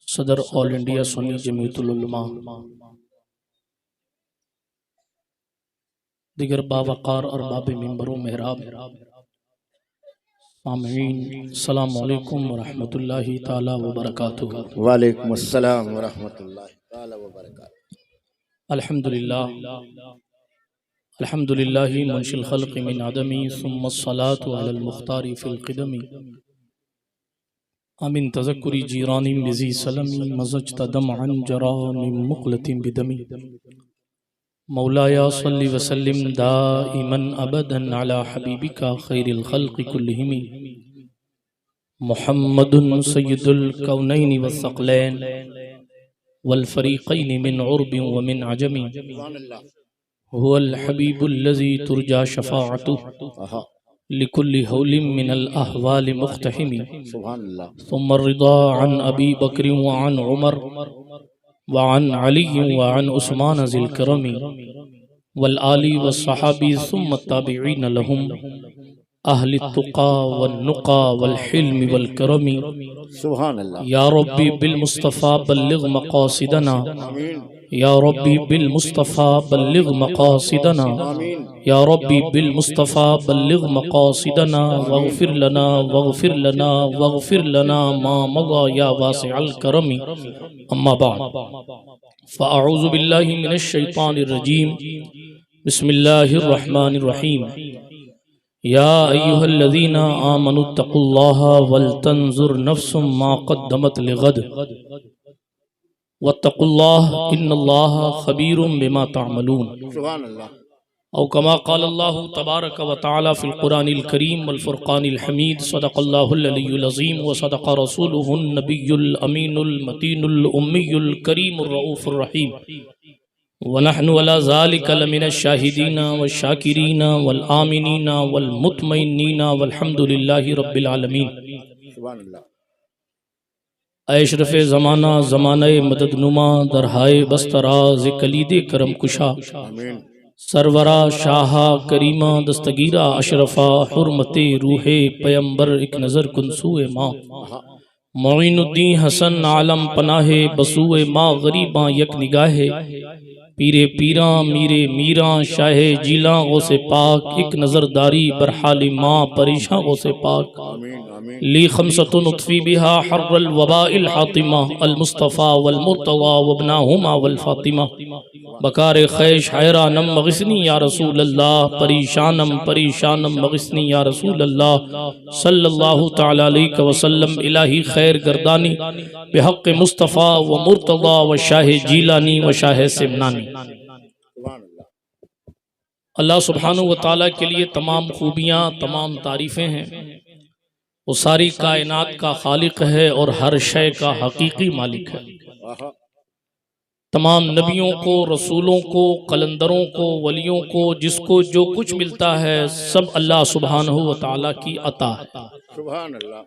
सदर all India Sunni Jamiatul उलमा, दिगर बावकार और बाब मिंबरों मेहराब सामीन, अस्सलामु अलैकुम व रहमतुल्लाहि ताला व बरकातुहू। वालेकुम अस्सलाम व रहमतुल्लाहि ताला व बरकातुहू। अल्हम्दुलिल्लाहि मुंशिल खल्क़ मिन अदमी सुम्मा अस्सलातु अलल मुख्तारि फिल क़िदमी अमिन तज़क्कुरी जीरानी बिज़ी सलमी मज़ज्त दमअन जरा मिन मुक़लतिन बिदमी मौलाया सल्लि व सल्लिम दाइमन अबदन अला हबीबिका खैरिल खल्क़ि कुल्लिहिम मुहम्मदुन सय्यिदुल कौनैनि वस्सक़लैन वल फ़रीक़ैनि मिन उर्बिन व मिन अजमी हुवल हबीबुल्लज़ी तुरजा शफ़ाअतुहु लिकुल्लि हौलिम मिनल अहवालि मुख्तहिमी सुम्मा रिदा अन अबी बकर व अन उमर व अन अली व अन उस्मान ज़िल करमी वल आली व सहाबी सुम्मा ताबिईन लहुम अहलि तुक़ा वन नुक़ा वल हिल्म वल करमी। सुभान अल्लाह। या रब्बी बिल मुस्तफ़ा बल्लिग़ मक़ासिदना, या रब्बी बिल मुस्तफ़ा बल्लिग़ मक़ासिदना, या रब्बी बिल मुस्तफ़ा बल्लिग़ मक़ासिदना वग़फ़िर लना मा मज़ा या वासिअल करमी। अम्मा बाद फ़अऊज़ु बिल्लाहि मिनश शैतानिर रजीम। बिस्मिल्लाहिर रहमानिर रहीम। या अय्युहल्लज़ीना आमनुत्तक़ुल्लाहा वल तंज़ुर नफ़्सुम मा क़द्दमत लिग़द वत्तक़ुल्लाह इन्नल्लाहा ख़बीरुम बिमा तअमलून। सुभान अल्लाह। औ कमा क़ालल्लाहु तबारक व तआला फ़िल क़ुरानिल करीम वल फ़ुरक़ानिल हमीद सदक़ल्लाहुल अलियुल अज़ीम व सदक़ रसूलुहुन नबियुल अमीनुल मतीनुल उम्मियुल करीमुर रऊफ़ुर रहीम व नहनु अला ज़ालिका लमिनश शाहिदीना व शाकिरीना वल आमिनीना वल मुतमइन्नीना वल्हम्दुलिल्लाहि रब्बिल आलमीन। सुभान अल्लाह। अशरफ़ ज़माना ज़माने मददनुमा दरहाए बस्तराज़ कलीद करम कुशा सरवरा शाहा करीमा दस्तगीरा अशरफा हुर्मते रूहे पैम्बर एक नज़र कुनसूए माँ मोइनुद्दीन हसन आलम पनाहे बसूए माँ गरीबा यक निगाहे पीरे पीरा मीरे मीरा शाहे जीला गौसे पाक एक नज़रदारी बरहाली माँ परेशान गौसे पाक ली खमसतुन उत्फ़ी बिहा हर्रल वबाइल हातिमा अल मुस्तफ़ा वल मुर्तज़ा वब्नाहुमा वल फातिमा बकार खैश हैरानम मग़िस्नी या रसूल अल्लाह परेशानम परेशानम मग़िस्नी या रसूल अल्लाह सल्लल्लाहु तआला अलैहि वसल्लम इलाही खैर गर्दानी बिहक़्क़ मुस्तफ़ा व मुर्तज़ा व शाह जीलानी व शाह सिमनानी। अल्लाह सुब्हानहु व तआला के लिए तमाम खूबियाँ तमाम तारीफ़ें हैं। वो सारी कायनात का खालिक है और हर शय का हकीकी मालिक है। तमाम नबियों को, रसूलों को, कलंदरों को, वलियों को जिसको जो कुछ मिलता है सब अल्लाह सुब्हानहु व तआला की अता है। सुभान अल्लाह।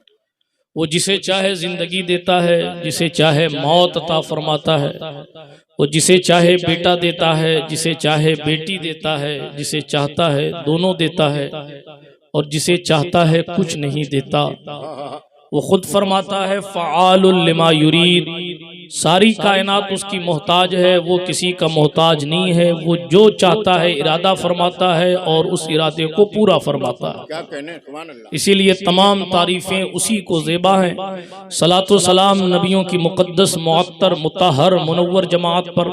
वो जिसे चाहे जिंदगी देता है, जिसे चाहे मौत अता फरमाता है, वो जिसे चाहे बेटा देता है, जिसे चाहे बेटी देता है, जिसे चाहता है दोनों देता है और जिसे चाहता है कुछ नहीं देता। वो खुद फरमाता है फ़आलुल लिमा युरीद, सारी कायनात उसकी मोहताज है, वो किसी का मोहताज नहीं है। वो जो चाहता है इरादा फरमाता है और उस इरादे को पूरा फरमाता है। क्या कहने। सुभान अल्लाह। इसीलिए तमाम तारीफ़ें उसी को ज़ेबा हैं। सलातो सलाम नबियों की मुक़द्दस मुअत्तर मुतहर मुनव्वर जमात पर।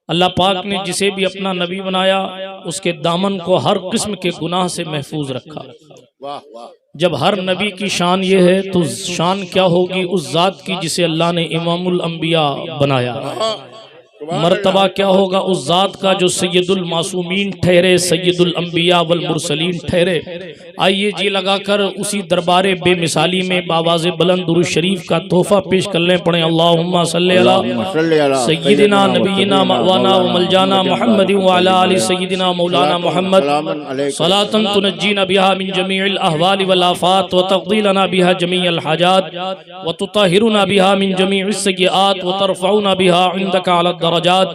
अल्लाह पाक ने जिसे भी अपना नबी बनाया उसके दामन को हर किस्म के गुनाह से महफूज रखा। वाह वाह। जब हर नबी की शान ये है तो शान क्या होगी उस ज़ात की जिसे अल्लाह ने इमामुल अंबिया बनाया। मर्तबा क्या होगा उस ज़ात का जो सैयदुल मासूमीन ठहरे, सैयदुल अंबिया वल मुरसलीन ठहरे। आइए जी लगाकर उसी दरबारे बेमिसाली में बावाज़े बुलंद दुरूद शरीफ का तोहफा पेश कर लें। पढ़ें अल्लाहुम्मा सल्ली अला सय्यिदिना नबीना मवाना व मलजाना मुहम्मद व अला आलि सय्यिदिना मौलाना मुहम्मद सलातन तुनज्जीना बिहा मिन जमीइल अहवालि वल आफात व तक़दी लना बिहा जमीअल हाजात व तुताहिरुना बिहा मिन जमीइस सय्यिआत व तरफ़उना बिहा इंदका अला दरजात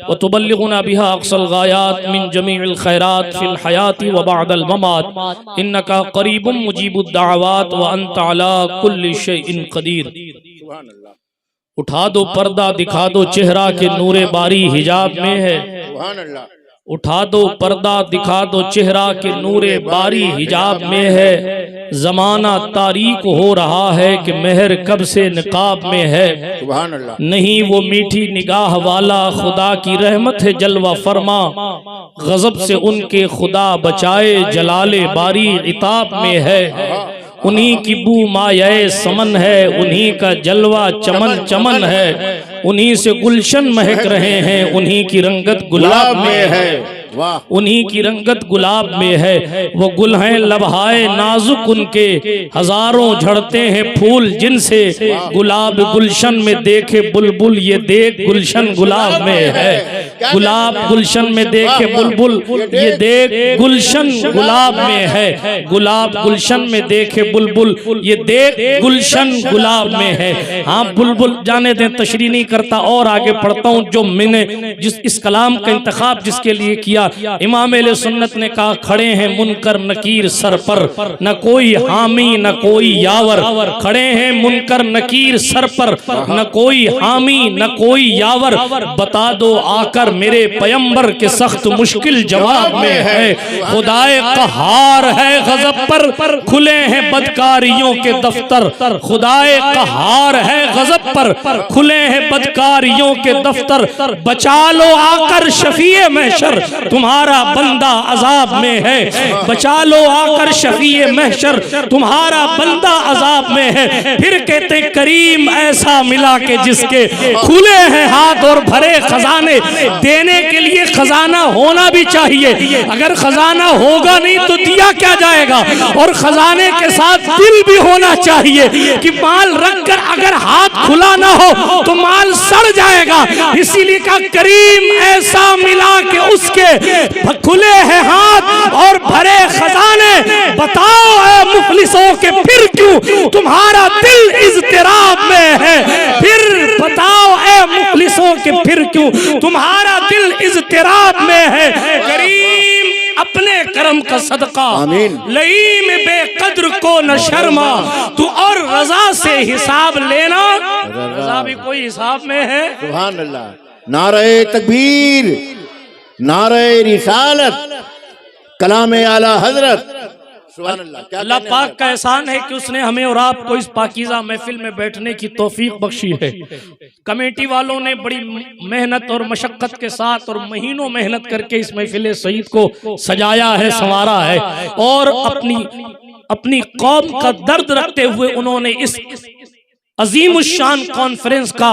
व तुबल्लिगुना बिहा अक़सल गायात मिन जमीइल खैरात फिल हयाती व बअदल ममात इन्नका क़रीबुम मुजीबुद दाअवात व अंत अला कुल्लि शैइन क़दीर। उठा दो पर्दा दिखा दो चेहरा के नूरे बारी हिजाब में है। सुभान अल्लाह। उठा दो पर्दा दिखा दो चेहरा के नूरे बारी हिजाब में है। जमाना तारीक हो रहा है कि मेहर कब से निकाब में है। सुभान अल्लाह। नहीं वो मीठी निगाह वाला खुदा की रहमत है जलवा फरमा, गजब से उनके खुदा बचाए जलाले बारी इताब में है। उन्हीं की बू माये समन है, उन्हीं का जलवा चमन चमन है, उन्हीं से गुलशन महक रहे हैं, उन्हीं की रंगत गुलाब में है। वाह। उन्हीं की रंगत गुलाब में है। वो गुल हैं लबहाए नाजुक उनके, हजारों झड़ते हैं फूल जिनसे, गुलाब गुलशन में देखे बुलबुल ये देख गुलशन गुलाब में है। गुलाब गुलशन में देखे बुलबुल ये देख गुलशन गुलाब में है। गुलाब गुलशन में देखे बुलबुल ये देख गुलशन गुलाब में है। हाँ बुलबुल जाने दें, तशरीह नहीं करता और आगे पढ़ता हूँ। जो मैंने जिस इस कलाम का इंतखाब जिसके लिए किया, इमाम अहले सुन्नत ने कहा खड़े हैं मुनकर नकीर सर पर, न कोई हामी न कोई यावर। खड़े हैं मुनकर नकीर सर पर, न कोई हामी न कोई यावर। बता दो आकर मेरे पैगंबर के सख्त मुश्किल जवाब में है। खुदाए कहार है गजब पर, खुले हैं बदकारियों के दफ्तर। खुदाए कहार है गजब पर, खुले हैं बदकारियों के दफ्तर। बचा लो आकर शफीए महशर, तुम्हारा बंदा अजाब में है। बचा लो आकर शफीए महशर, तुम्हारा बंदा अजाब में है। फिर कहते करीम ऐसा मिला के जिसके खुले हैं हाथ और भरे खजाने। देने के लिए खजाना होना भी चाहिए, अगर खजाना होगा नहीं तो दिया क्या जाएगा। और खजाने के साथ दिल भी होना चाहिए कि माल रखकर अगर हाथ खुला ना हो तो माल सड़ जाएगा। इसीलिए कहा करीम ऐसा मिला के उसके खुले हैं हाथ और भरे खजाने। बताओ ऐ मुफलिसों के फिर क्यों तुम्हारा दिल इज़्तिराब में है। फिर बताओ ऐ मुफलिसों के फिर क्यों तुम्हारा दिल इज़्तिराब में है। करीम अपने करम का सदका, लईम बेकद्र को न शर्मा। तू और रजा से हिसाब लेना, रजा भी कोई हिसाब में है। सुभान अल्लाह। नारे तकबीर, नारे रिसालत, कलाम आला हजरत। सुभान अल्लाह। अल्लाह पाक का एहसान है कि उसने हमें और आपको इस पाकीज़ा महफिल में बैठने की तौफीक बख्शी है। कमेटी वालों ने बड़ी मेहनत और मशक्कत के साथ और महीनों मेहनत करके इस महफिल सईद को सजाया है, संवारा है। और अपनी कौम का दर्द रखते हुए उन्होंने इस अजीम शान कॉन्फ्रेंस का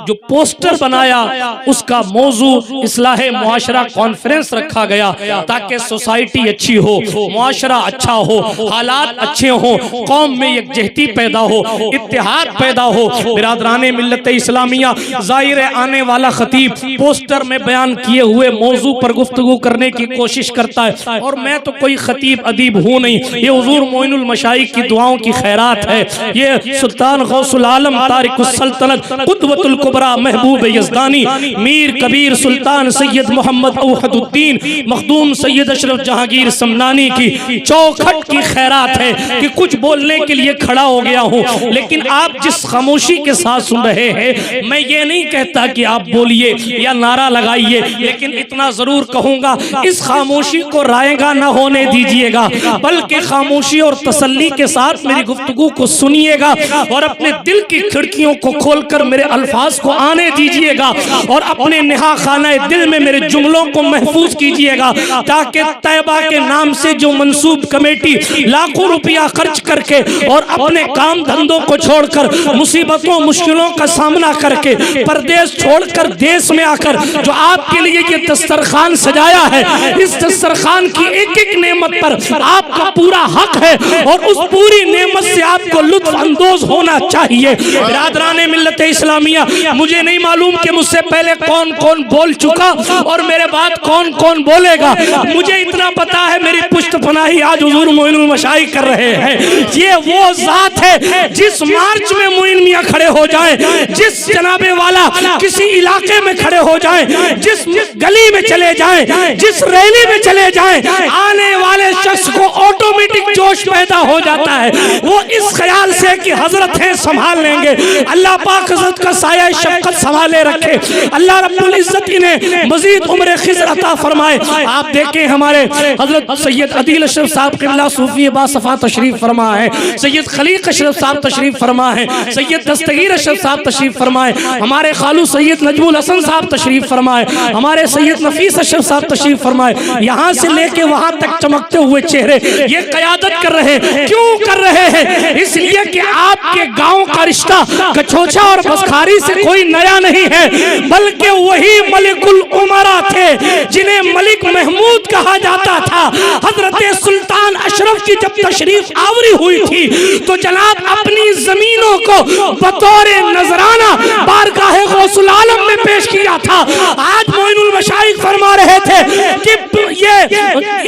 जो पोस्टर बनाया, उसका मौजू इस्लाहे मुआशरा कॉन्फ्रेंस रखा गया ताकि सोसाइटी अच्छी हो, मुआशरा अच्छा हो, हालात अच्छे हो, कौम में यकजहती पैदा हो, इत्तेहाद पैदा हो। बिरादराने मिल्लत इस्लामिया ज़ाहिर आने वाला खतीब पोस्टर में बयान किए हुए मौजू पर गुफ्तगू करने की कोशिश करता है। और मैं तो कोई खतीब अदीब हूँ नहीं, ये हुजूर मोइनुल मशाइख की दुआओं की खैरात है। ये सुल्तान गौसुल आलम तारिकुस सल्तनत कुतबतुल कुबरा महबूब यज़दानी मीर कबीर सुल्तान सैयद मोहम्मद औहदुद्दीन मखदूम सैयद अशरफ जहांगीर समनानी की चौखट की खैरात है कि कुछ बोलने के लिए खड़ा हो गया हूँ। लेकिन आप जिस खामोशी के साथ सुन रहे हैं, मैं ये नहीं कहता कि आप बोलिए या नारा लगाइए, लेकिन इतना जरूर कहूंगा इस खामोशी को रायगा न होने दीजिएगा, बल्कि खामोशी और तसल्ली के साथ मेरी गुफ्तगू को सुनिएगा और अपने दिल की खिड़कियों को खोलकर मेरे अल्फाज को आने दीजिएगा और अपने निहा खाना दिल में मेरे जुमलों को महफूज कीजिएगा, ताकि तैयबा के नाम से जो मंसूब कमेटी लाखों रुपया खर्च करके और अपने काम धंधों को छोड़कर मुसीबतों मुश्किलों का सामना करके परदेश छोड़कर देश में आकर जो आपके लिए ये दस्तरखान सजाया है, इस दस्तरखान की एक एक नेमत पर आपका पूरा हक है और उस पूरी नेमत से आपको लुत्फ अंदोज होना चाहिए। बिरादराने मिल्लत इस्लामिया, मुझे नहीं मालूम कि मुझसे पहले कौन कौन बोल चुका और मेरे बाद कौन कौन बोलेगा। मुझे इतना पता है मेरी पुश्त पनाही आज हुजूर मोइनुल मशाइख कर रहे हैं। ये वो जात है जिस मार्च में मोइन मियां खड़े हो जाए, जिस जनाबे वाला किसी इलाके में खड़े हो जाए, जिस गली में चले जाए, जिस रैली में चले जाए, आने वाले शख्स को ऑटोमेटिक जोश पैदा हो जाता है। वो इस ख्याल से कि हजरत है संभाल लेंगे। अल्लाह पाक हज़रत का साया शफ़क़त संभाले रखे। अल्लाह रब्बुल इज़्ज़त इन्हें मज़ीद उम्र खिज़र अता फरमाए। आप देखें हमारे हज़रत सैयद अदील अशरफ साहब क़िबला सूफ़ी बासफ़ा तशरीफ़ फरमा है, सैयद खलीक़ अशरफ साहब तशरीफ़ फरमा है, सैयद दस्तगीर अशरफ साहब तशरीफ़ फरमाए, हमारे खालू सैयद नजमुल हसन साहब तशरीफ़ फरमाए, हमारे सैयद नफीस अशरफ साहब तशरीफ़ फरमाए। यहाँ से लेके वहाँ तक चमकते हुए चेहरे ये क़यादत कर रहे हैं। क्यों कर रहे हैं? इसलिए कि आपके गांव का रिश्ता कछोछा और बसखारी से कोई नया नहीं है, बल्कि वही मलिकुल उमरा थे जिन्हें मलिक महमूद कहा जाता था। हजरत सुल्तान अशरफ की जब तशरीफ आवरी हुई थी तो जनाब अपनी जमीनों को बतौर नजराना बारगाह गौसुल आलम में पेश किया था। आज मोइनुल मशाइख फरमा रहे थे कि ये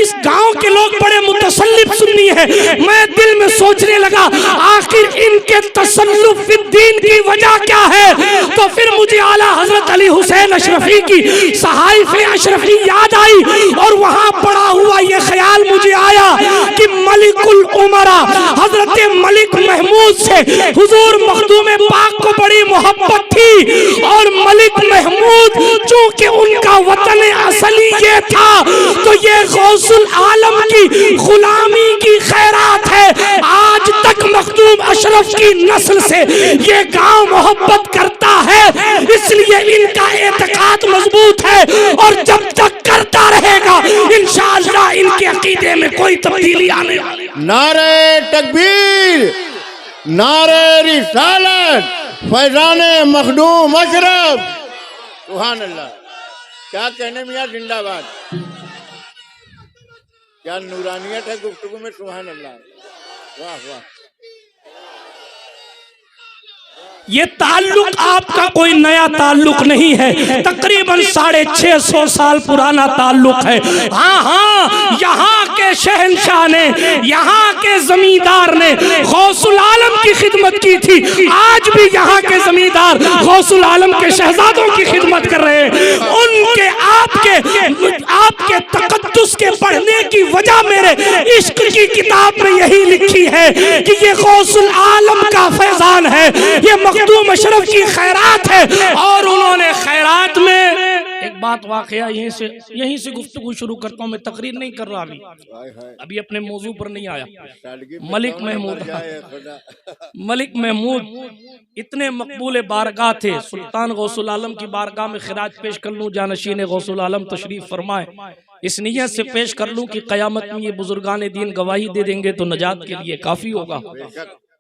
इस गांव के लोग बड़े मुतसल्लिफ सुन्नी है। मैं दिल में सोचने लगा आखिर इनके तसल्लुफ फिद्दीन की वजह क्या है? तो फिर मुझे आला हजरत अली हुसैन अशरफी की सहाइफ़े अशरफी याद आई और वहां पड़ा हुआ ये ख्याल मुझे आया कि मलिकुल उमरा हजरत मलिक महमूद से हुजूर मखदूम पाक को बड़ी मोहब्बत थी और मलिक महमूद चूंकि उनका वतन असली ये था तो ये गौसुल आलम की गुलामी की खैरात है। आज तक मखदूम अशरफ की नस्ल से ये गांव मोहब्बत करता है, इसलिए इनका एतकाद मजबूत है और जब तक करता रहेगा इंशाअल्लाह इनके अकीदे में कोई तब्दीली आने वाली। नारे तकबीर, नारे रिसालत, फैजाने मखदूम अशरफ, सुभान अल्लाह। क्या कहने मियां जिंदाबाद। क्या नूरानियत है गुफ्तगू में, सुभान अल्लाह। वाह वाह। ये ताल्लुक आपका कोई नया ताल्लुक नहीं है, तकरीबन 650 साल पुराना ताल्लुक है। हाँ हाँ, यहाँ के शहंशाह ने, यहाँ के जमींदार ने गौसुल आलम की खिदमत की थी। आज भी यहाँ के जमींदार गौसुल आलम के शहजादों की खिदमत कर रहे हैं। उनके आपके तकद्दुस के पढ़ने की वजह मेरे इश्क की किताब में यही लिखी है कि ये गौसुल आलम का फैजान है, ये मखदूम अशरफ की खैरात है। और उन्होंने खैरात में एक बात वाकया यहीं से गुफ्तगू शुरू करता हूँ। मैं तकरीर नहीं कर रहा अभी अपने मौजू पर नहीं आया। मलिक महमूद इतने मकबूल बारगाह थे। सुल्तान गौसुल आलम की बारगाह में खिराज पेश कर लूँ, जानशीन गौसुल आलम तशरीफ फरमाए, इस नियत से पेश कर लूँ कि क़यामत में ये बुजुर्गान दीन गवाही दे देंगे तो नजात के लिए काफी होगा।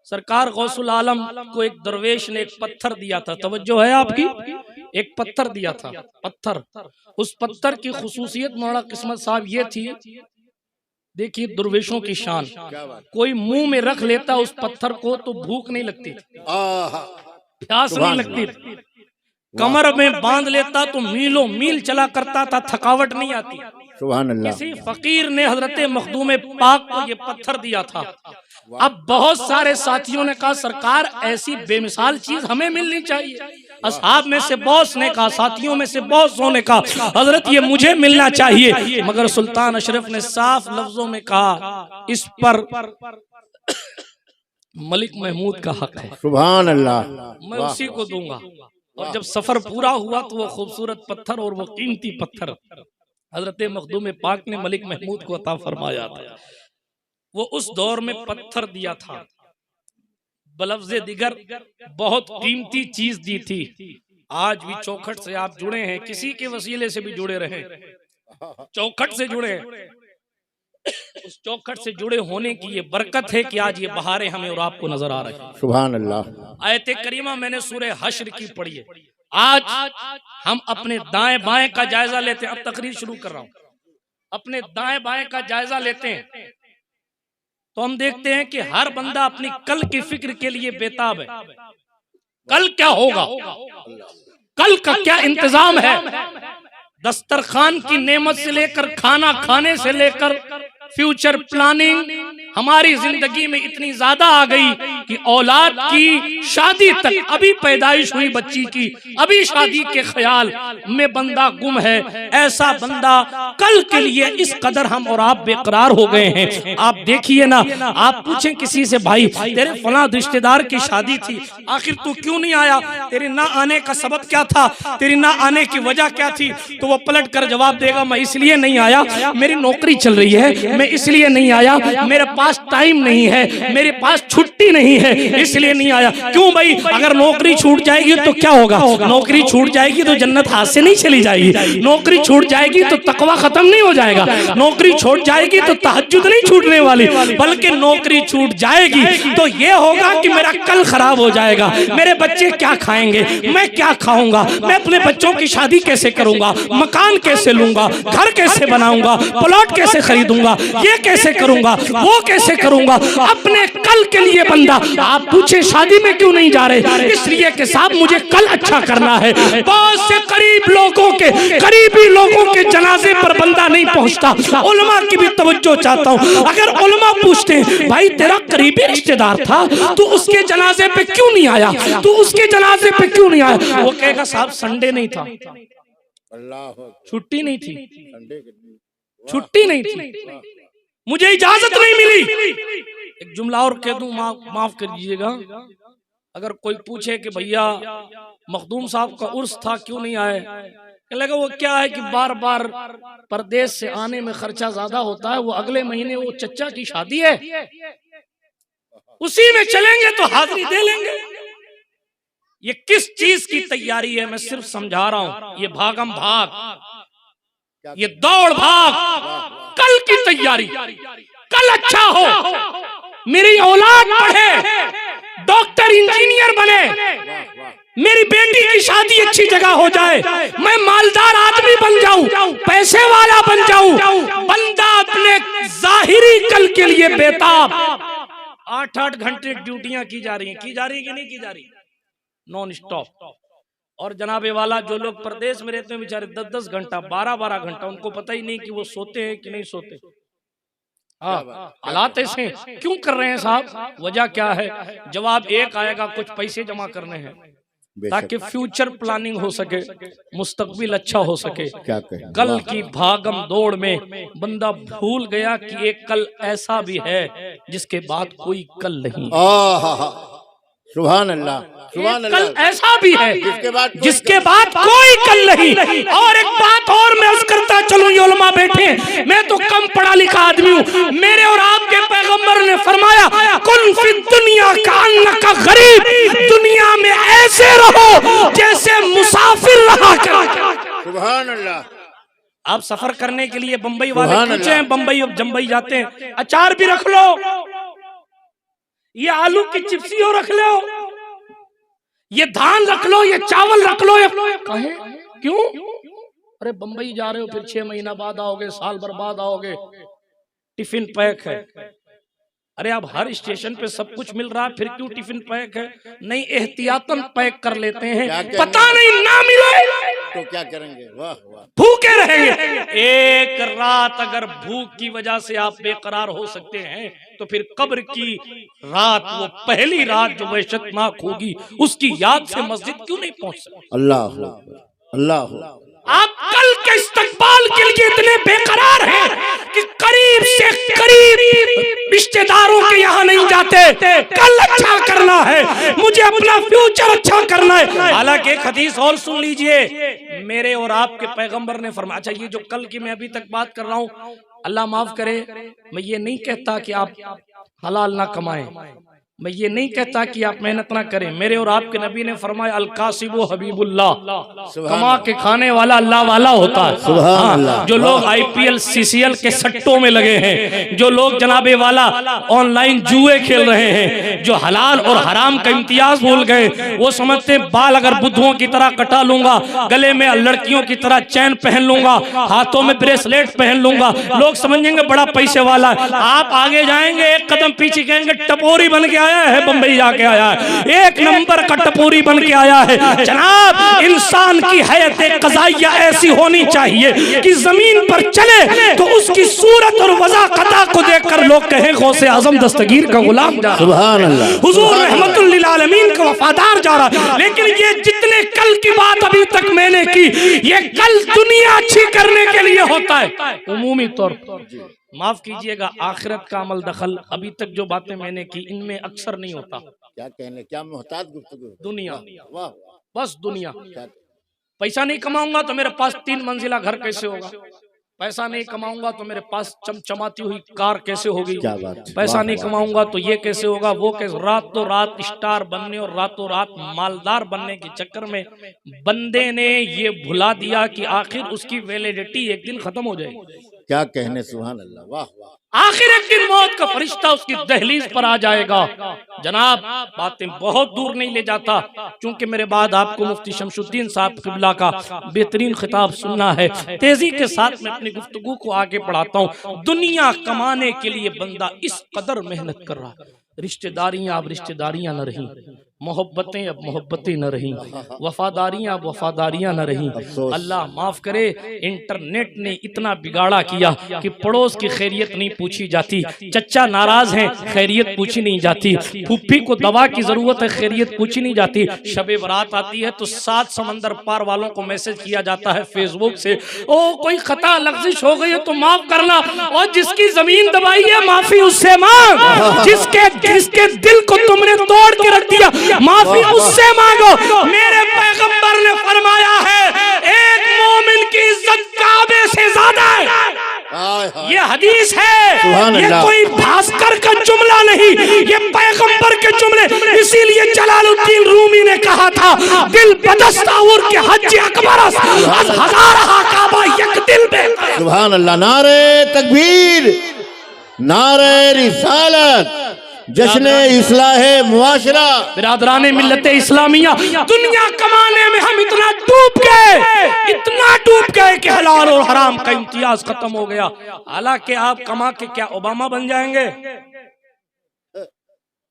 सरकार गौसुल आलम को एक दरवेश ने एक पत्थर दिया था, तवज्जो है आपकी, एक पत्थर दिया था। पत्थर, उस पत्थर की खुसूसियत मौलाना किस्मत साहब ये थी, देखिए दरवेशों की शान, कोई मुंह में रख लेता उस पत्थर को तो भूख नहीं लगती, प्यास नहीं लगती, कमर में बांध लेता तो मीलों मील चला करता था, थकावट नहीं आती। सुभान अल्लाह। किसी फकीर ने हजरत मखदूम पाक को ये पत्थर दिया था। अब बहुत सारे साथियों ने कहा सरकार ऐसी बेमिसाल चीज हमें मिलनी चाहिए। असहाब में से बॉस ने कहा, साथियों में से बॉसों ने कहा हजरत ये मुझे मिलना चाहिए, मगर सुल्तान अशरफ ने साफ लफ्जों में कहा इस पर मलिक महमूद का हक है, सुभान अल्लाह, मैं उसी को दूंगा। और जब सफर पूरा हुआ तो वो खूबसूरत पत्थर और वो कीमती पत्थर हजरत मखदूम पाक ने मलिक महमूद को अता फरमाया था। वो उस दौर में पत्थर दिया था, बलफ्ज़े दिगर बहुत कीमती चीज दी थी। आज भी चौखट से आप जुड़े हैं, किसी के वसीले से भी जुड़े रहे, चौखट से जुड़े हैं, उस चौखट से जुड़े होने की ये बरकत है कि आज ये बहारें हमें और आपको नजर आ रही है। सुभान अल्लाह। आयत करीमा मैंने सूरे हश्र की पढ़ी है। आज हम अपने दाएं बाएं का जायजा लेते हैं, अब तकरीर शुरू कर रहा हूं, अपने दाएं बाएं का जायजा लेते हैं तो हम देखते हैं कि हर बंदा अपनी कल की फिक्र के लिए बेताब है। कल क्या होगा, कल का क्या इंतजाम है, दस्तरखान की नेमत से लेकर खाना खाने से लेकर फ्यूचर प्लानिंग, हमारी जिंदगी में इतनी ज्यादा आ गई कि औलाद की शादी तक, अभी पैदाइश हुई बच्ची की, अभी शादी के ख्याल में बंदा गुम है। ऐसा बंदा कल के लिए इस कदर हम और आप बेकरार हो गए हैं। आप देखिए ना, आप पूछें किसी से, भाई तेरे फलां रिश्तेदार की शादी थी, आखिर तू क्यों नहीं आया, तेरे ना आने का सबब क्या था, तेरी ना आने की वजह क्या थी, तो वो पलट कर जवाब देगा, मैं इसलिए नहीं आया, मेरी नौकरी चल रही है, मैं इसलिए नहीं आया, मेरे पास टाइम नहीं है, मेरे पास छुट्टी नहीं है, इसलिए नहीं आया। क्यों भाई, अगर नौकरी छूट जाएगी तो क्या होगा? नौकरी छूट जाएगी तो जन्नत हाथ से नहीं चली जाएगी, नौकरी छूट जाएगी तो तकवा खत्म नहीं हो जाएगा, नौकरी छूट जाएगी तो तहज्जुद नहीं छूटने वाली, बल्कि नौकरी छूट जाएगी तो ये होगा कि मेरा कल खराब हो जाएगा, मेरे बच्चे क्या खाएंगे, मैं क्या खाऊंगा, मैं अपने बच्चों की शादी कैसे करूंगा, मकान कैसे लूंगा, घर कैसे बनाऊंगा, प्लॉट कैसे खरीदूंगा, ये कैसे करूंगा, वो कैसे करूंगा, अपने कल के लिए बंदा। आप पूछे शादी में क्यों नहीं जा रहे? इसलिए कि साहब मुझे कल अच्छा करना है। बहुत से करीबी लोगों के जनाजे पर बंदा नहीं पहुंचता। उलमा की भी तवज्जो चाहता हूं। अगर उलमा पूछते हैं, भाई तेरा करीबी रिश्तेदार था, तू उसके जनाजे पे क्यों नहीं आया, तू उसके जनाजे पे क्यों नहीं आया, वो कहेगा साहब संडे नहीं था, छुट्टी नहीं थी, छुट्टी नहीं थी, मुझे इजाजत नहीं मिली। एक जुमला और कह दूं, माफ कर दीजिएगा, अगर कोई पूछे कि भैया मखदूम साहब का उर्स था क्यों नहीं आए, कहलेगा वो क्या है कि बार बार परदेश से आने में खर्चा ज्यादा होता है, वो अगले महीने वो चचा की शादी है, उसी में चलेंगे तो हाजिरी दे लेंगे। ये किस चीज की तैयारी है, मैं सिर्फ समझा रहा हूं। ये भागम भाग, ये दौड़ भाग, कल की तैयारी, कल अच्छा हो, मेरी औलाद पढ़े, डॉक्टर इंजीनियर बने, मेरी बेटी की शादी अच्छी जगह हो जाए, मैं मालदार आदमी बन जाऊं, पैसे वाला बन जाऊं। बंदा अपने जाहिरी कल के लिए बेताब। 8-8 घंटे ड्यूटियां की जा रही हैं, की जा रही है कि नहीं की जा रही, नॉन स्टॉप। और जनाबे वाला जो लोग प्रदेश में रहते हैं बेचारे 10-10 घंटा 12-12 घंटा, उनको पता ही नहीं कि वो सोते हैं कि नहीं सोते। हालात ऐसे क्यों कर रहे हैं साहब, वजह क्या है? जवाब एक आएगा, कुछ पैसे जमा करने हैं ताकि फ्यूचर प्लानिंग हो सके, मुस्तकबिल अच्छा हो सके। कल की भागम दौड़ में बंदा भूल गया कि एक कल ऐसा भी है जिसके बाद कोई कल नहीं। सुभान अल्लाह, सुभान अल्लाह। कल ऐसा भी है जिसके बाद कोई कल नहीं। और एक बात और मैं अर्ज करता चलूं, ये उलमा बैठे, मैं तो कम पढ़ा लिखा आदमी हूं, मेरे और आपके पैगंबर ने फरमाया, कुन फी दुनिया कान्नका गरीब, दुनिया में ऐसे रहो जैसे मुसाफिर रहा कर। सुभान अल्लाह। आप सफर करने के लिए बंबई वाले पूछे हैं, बंबई और जम्बई जाते हैं, अचार भी रख लो, ये आलू की चिप्सियों रख लो, ये धान रख लो, ये चावल रख लो। कहे क्यों? अरे बंबई जा रहे हो, फिर 6 महीना बाद आओगे, साल भर बाद आओगे, टिफिन पैक है। अरे अब हर स्टेशन पे सब कुछ मिल रहा है, फिर क्यों टिफिन पैक है? नहीं, एहतियातन पैक कर लेते हैं, पता नहीं ना मिले तो क्या करेंगे, वाह वाह, भूखे रहेंगे। एक रात अगर भूख की वजह से आप बेकरार हो सकते हैं, तो फिर कब्र की रात, वो पहली रात जो वहशतनाक होगी, उसकी याद से मस्जिद क्यों नहीं पहुंच सकते? अल्लाह अल्लाह। आप कल के इस्तकबाल के लिए इतने बेकरार हैं कि करीब से करीब रिश्तेदारों के यहाँ नहीं जाते। कल अच्छा करना है, मुझे अपना फ्यूचर अच्छा करना है। हालांकि एक हदीस और सुन लीजिए, मेरे और आपके पैगंबर ने फरमाया। अच्छा, ये जो कल की मैं अभी तक बात कर रहा हूँ, अल्लाह माफ करे, मैं ये नहीं कहता कि आप हलाल ना कमाएं, मैं ये नहीं कहता कि आप मेहनत ना करें। मेरे और आपके नबी ने फरमाया, अल कासिबु हबीबुल्लाह, कमा के खाने वाला अल्लाह वाला होता है। जो लोग IPL CCL के सट्टों में लगे हैं, जो लोग जनाबे वाला ऑनलाइन जुए खेल रहे हैं, जो हलाल और हराम का इम्तियाज भूल गए, वो समझते हैं बाल अगर बुद्धुओं की तरह कटा लूंगा, गले में लड़कियों की तरह चैन पहन लूंगा, हाथों में ब्रेसलेट पहन लूंगा, लोग समझेंगे बड़ा पैसे वाला है। आप आगे जाएंगे, एक कदम पीछे कहेंगे टपोरी बन गया आया है, बंबई जाके आया है, एक नंबर का टपोरी बन के आया है। जनाब, इंसान की हैत क़ज़ाइया ऐसी होनी चाहिए कि जमीन पर चले तो उसकी सूरत और वज़ाक़ता को देखकर लोग कहें गौसे आज़म दस्तगीर का गुलाम जा रहा है, हुजूर रहमतुल लिल आलमीन का वफादार जा रहा है। लेकिन ये जितने कल की बात अभी तक मैंने की, ये कल दुनिया अच्छी करने के लिए होता है उमूमी तौर पर। माफ कीजिएगा, आखिरत का अमल दखल अभी तक जो बातें मैंने की इनमें अक्सर नहीं होता। क्या कहने, क्या मोहताज गुफ्तगू, दुनिया, वाह, बस दुनिया। पैसा नहीं कमाऊंगा तो मेरे पास 3 मंजिला घर कैसे होगा, पैसा नहीं कमाऊंगा तो मेरे पास चमचमाती हुई कार कैसे होगी, क्या बात, पैसा नहीं कमाऊंगा तो ये कैसे होगा, वो कैसे। रातों रात स्टार बनने और रातों रात मालदार बनने के चक्कर में बंदे ने ये भुला दिया कि आखिर उसकी वैलिडिटी एक दिन खत्म हो जाएगी। क्या कहने, सुभान अल्लाह, वाह वाह। आखिर एक दिन मौत का फरिश्ता उसकी दहलीज पर आ जाएगा। जनाब, बातें बहुत दूर नहीं ले जाता, क्योंकि मेरे बाद आपको मुफ्ती शमशुद्दीन साहब क़िबला का बेहतरीन खिताब सुनना है। तेजी के साथ मैं अपनी गुफ्तगू को आगे बढ़ाता हूँ। दुनिया कमाने के लिए बंदा इस कदर मेहनत कर रहा है, रिश्तेदारियां अब रिश्तेदारियां न रही, मोहब्बतें अब मोहब्बतें न रही, वफादारियां अब वफादारियां न रही। अल्लाह माफ करे, इंटरनेट ने इतना बिगाड़ा किया कि पड़ोस की खैरियत नहीं पूछी जाती, चचा नाराज हैं खैरियत पूछी नहीं जाती, फूफी को दवा की जरूरत है खैरियत पूछी नहीं जाती। शबे बारात आती है तो 7 समंदर पार वालों को मैसेज किया जाता है फेसबुक से, ओ कोई खता लफ्जिश हो गई है तो माफ करना, और जिसकी जमीन दबाई है माफी उससे मांग, जिसके दिल को तुमने तोड़ के रख दिया माफी उससे मांगो। मेरे पैगंबर ने फरमाया है एक मोमिन की इज्जत काबे से ज्यादा है। ये हदीस है, ये कोई भास्कर का जुमला नहीं, ये पैगंबर के जुमले। इसीलिए जलालुद्दीन रूमी ने कहा था, दिल बदस्ताउर के हज अकबर हजारा काबा एक दिल में। सुभान अल्लाह, नारे तकबीर, नारे रिसालत, जश्न इस्लाहे मुआशरा। बिरादराने मिल्लत इस्लामिया, दुनिया कमाने में हम इतना डूब गए कि हलाल और हराम का इम्तियाज खत्म हो गया। हालांकि आप कमा के क्या ओबामा बन जाएंगे?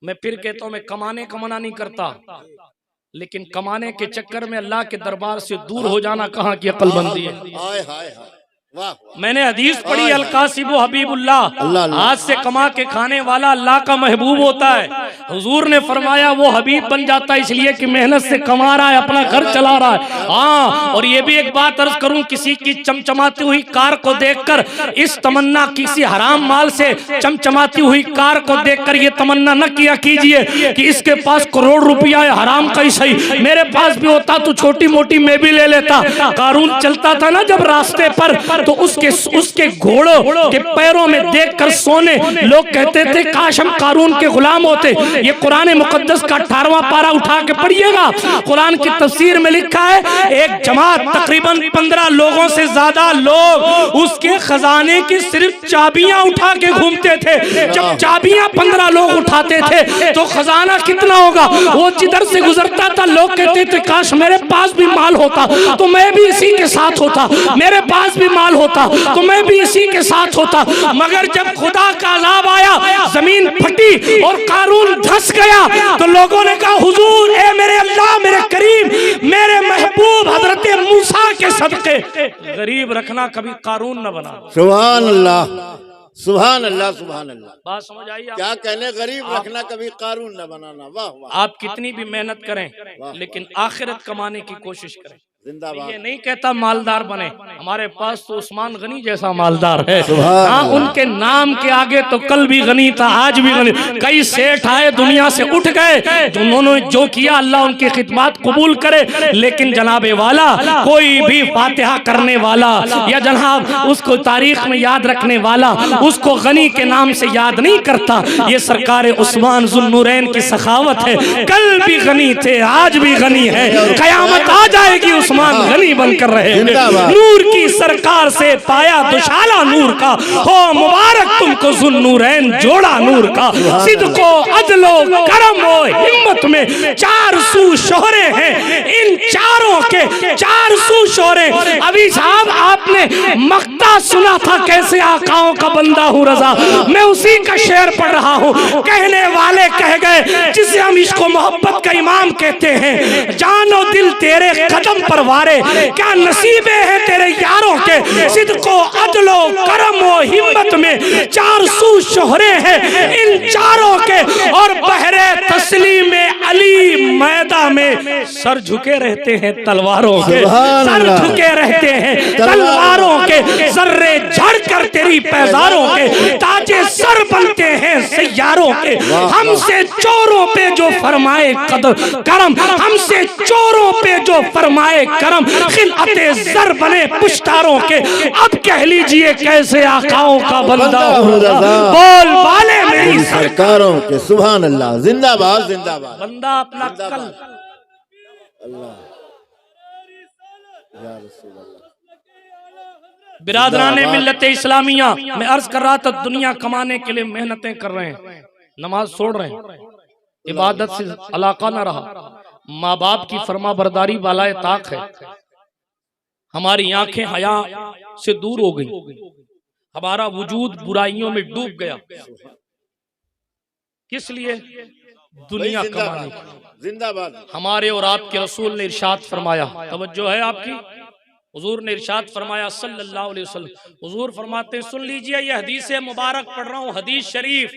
मैं फिर कहता हूं, मैं कमाने का मना नहीं करता, लेकिन कमाने के चक्कर में अल्लाह के दरबार से दूर हो जाना कहाँ की अक्लमंदी है। मैंने हदीस पढ़ी, अलकासिबु हबीबुल्लाह, हाथ से कमा के खाने वाला अल्लाह का महबूब होता है। हुजूर ने फरमाया वो हबीब बन जाता है इसलिए कि मेहनत से कमा रहा है, अपना घर चला रहा है। हाँ, और ये भी एक बात अर्ज करूं, किसी की चमचमाती हुई कार को देखकर इस तमन्ना, किसी हराम माल से चमचमाती हुई कार को देखकर ये तमन्ना न किया कीजिए कि इसके पास करोड़ रुपया है, हराम का ही सही, मेरे पास भी होता तो छोटी मोटी मैं भी ले लेता। कारून चलता था ना जब रास्ते पर, तो उसके घोड़ों के पैरों में देखकर सोने लोग कहते थे काश हम कारून के गुलाम होते। ये कुरान मुकद्दस का 18वां पारा उठा के पढ़िएगा, कुरान की तफसीर में लिखा है एक जमात तकरीबन 15 लोगों से ज्यादा लोग उसके खजाने की सिर्फ चाबियां उठा के घूमते थे। जब चाबियां 15 लोग उठाते थे तो खजाना कितना होगा? वो जिधर से गुजरता था लोग कहते थे काश मेरे पास भी माल होता तो मैं भी इसी के साथ होता, मेरे पास भी माल होता तो मैं भी इसी के साथ होता। मगर जब खुदा का अज़ाब आया, जमीन फटी और कारून धंस गया, तो लोगों ने कहा हुजूर, ए मेरे अल्लाह, मेरे करीम, मेरे महबूब हजरत मूसा के सदके गरीब रखना, कभी कारून न बना। सुभान अल्लाह, सुभान अल्लाह, सुभान अल्लाह। बात समझ आई? क्या कहने, गरीब रखना, कभी कारून न बनाना। वाह वाह। आप कितनी भी मेहनत करें लेकिन आखिरत कमाने की कोशिश करें। जिंदाबाद। ये नहीं कहता मालदार बने, हमारे पास तो उस्मान गनी जैसा मालदार है। हाँ, उनके नाम के आगे तो कल भी गनी था, आज भी गनी। कई सेठ आए दुनिया से उठ गए, उन्होंने जो किया अल्लाह उनकी खिदमत कबूल करे, लेकिन जनाबे वाला कोई भी फातिहा करने वाला या जनाब उसको तारीख में याद रखने वाला उसको गनी के नाम से याद नहीं करता। ये सरकार उस्मान ज़ुन्नूरैन की सखावत है, कल भी गनी थे, आज भी गनी है, कयामत आ जाएगी उस्मान उस्मान गनी बनकर रहेंगे। जिंदाबाद। नूर की सरकार से पाया दुशाला नूर का, हो मुबारक तुमको जुन्नूरैन जोड़ा नूर का। सिद्को अदलो करम व हिम्मत में चार सू शोहरे हैं, इन चारों के चार सू शोहरे। अभी साहब आपने मक्ता सुना था कैसे आकाओं का बंदा हूँ रजा, मैं उसी का शेर पढ़ रहा हूँ। कहने वाले कह गए जिसे हम इसको मोहब्बत का इमाम कहते हैं, जानो दिल तेरे कदम पर वारे, क्या नसीबे हैं तेरे यारों के। सिद्को अदलो करम व हिम्मत में चार सू शोहरे हैं, इन चारों के। और बहरे तस्लीम में अली मैदा में सर झुके रहते हैं तलवारों के, सर झुके रहते हैं तलवारों के। जर्रे झड़ कर तेरी पैजारों के, ताजे सर बनते हैं सैयारों के। हमसे चोरों पे जो फरमाए करम, हमसे चोरों पे जो फरमाए करम, खिलअते जर बने पुश्तारों के। अब कह लीजिए कैसे आकाओं का बंदा हूँ, बोल वाले मेरी सरकारों के। सुभान अल्लाह, जिंदाबाद जिंदाबाद। बंदा अपना कल अल्लाह या रसूल अल्लाह। बिरादराने मिल्लत इस्लामिया, मैं अर्ज कर रहा था दुनिया कमाने के लिए मेहनतें कर रहे हैं, नमाज छोड़ रहे हैं, इबादत से अलाका ना रहा, माँ बाप की फरमा बरदारी वाला ताक है, हमारी आंखें हया से दूर हो गई, हमारा वजूद बुराइयों में डूब गया। किस लिए? दुनिया कमाने के लिए। जिंदाबाद। हमारे और आपके रसूल ने इरशाद फरमाया, तवज्जो है आपकी, हुजूर ने इरशाद फरमाया सल्लल्लाहु अलैहि वसल्लम, हुजूर फरमाते, सुन लीजिए ये हदीस मुबारक पढ़ रहा हूँ, हदीस शरीफ,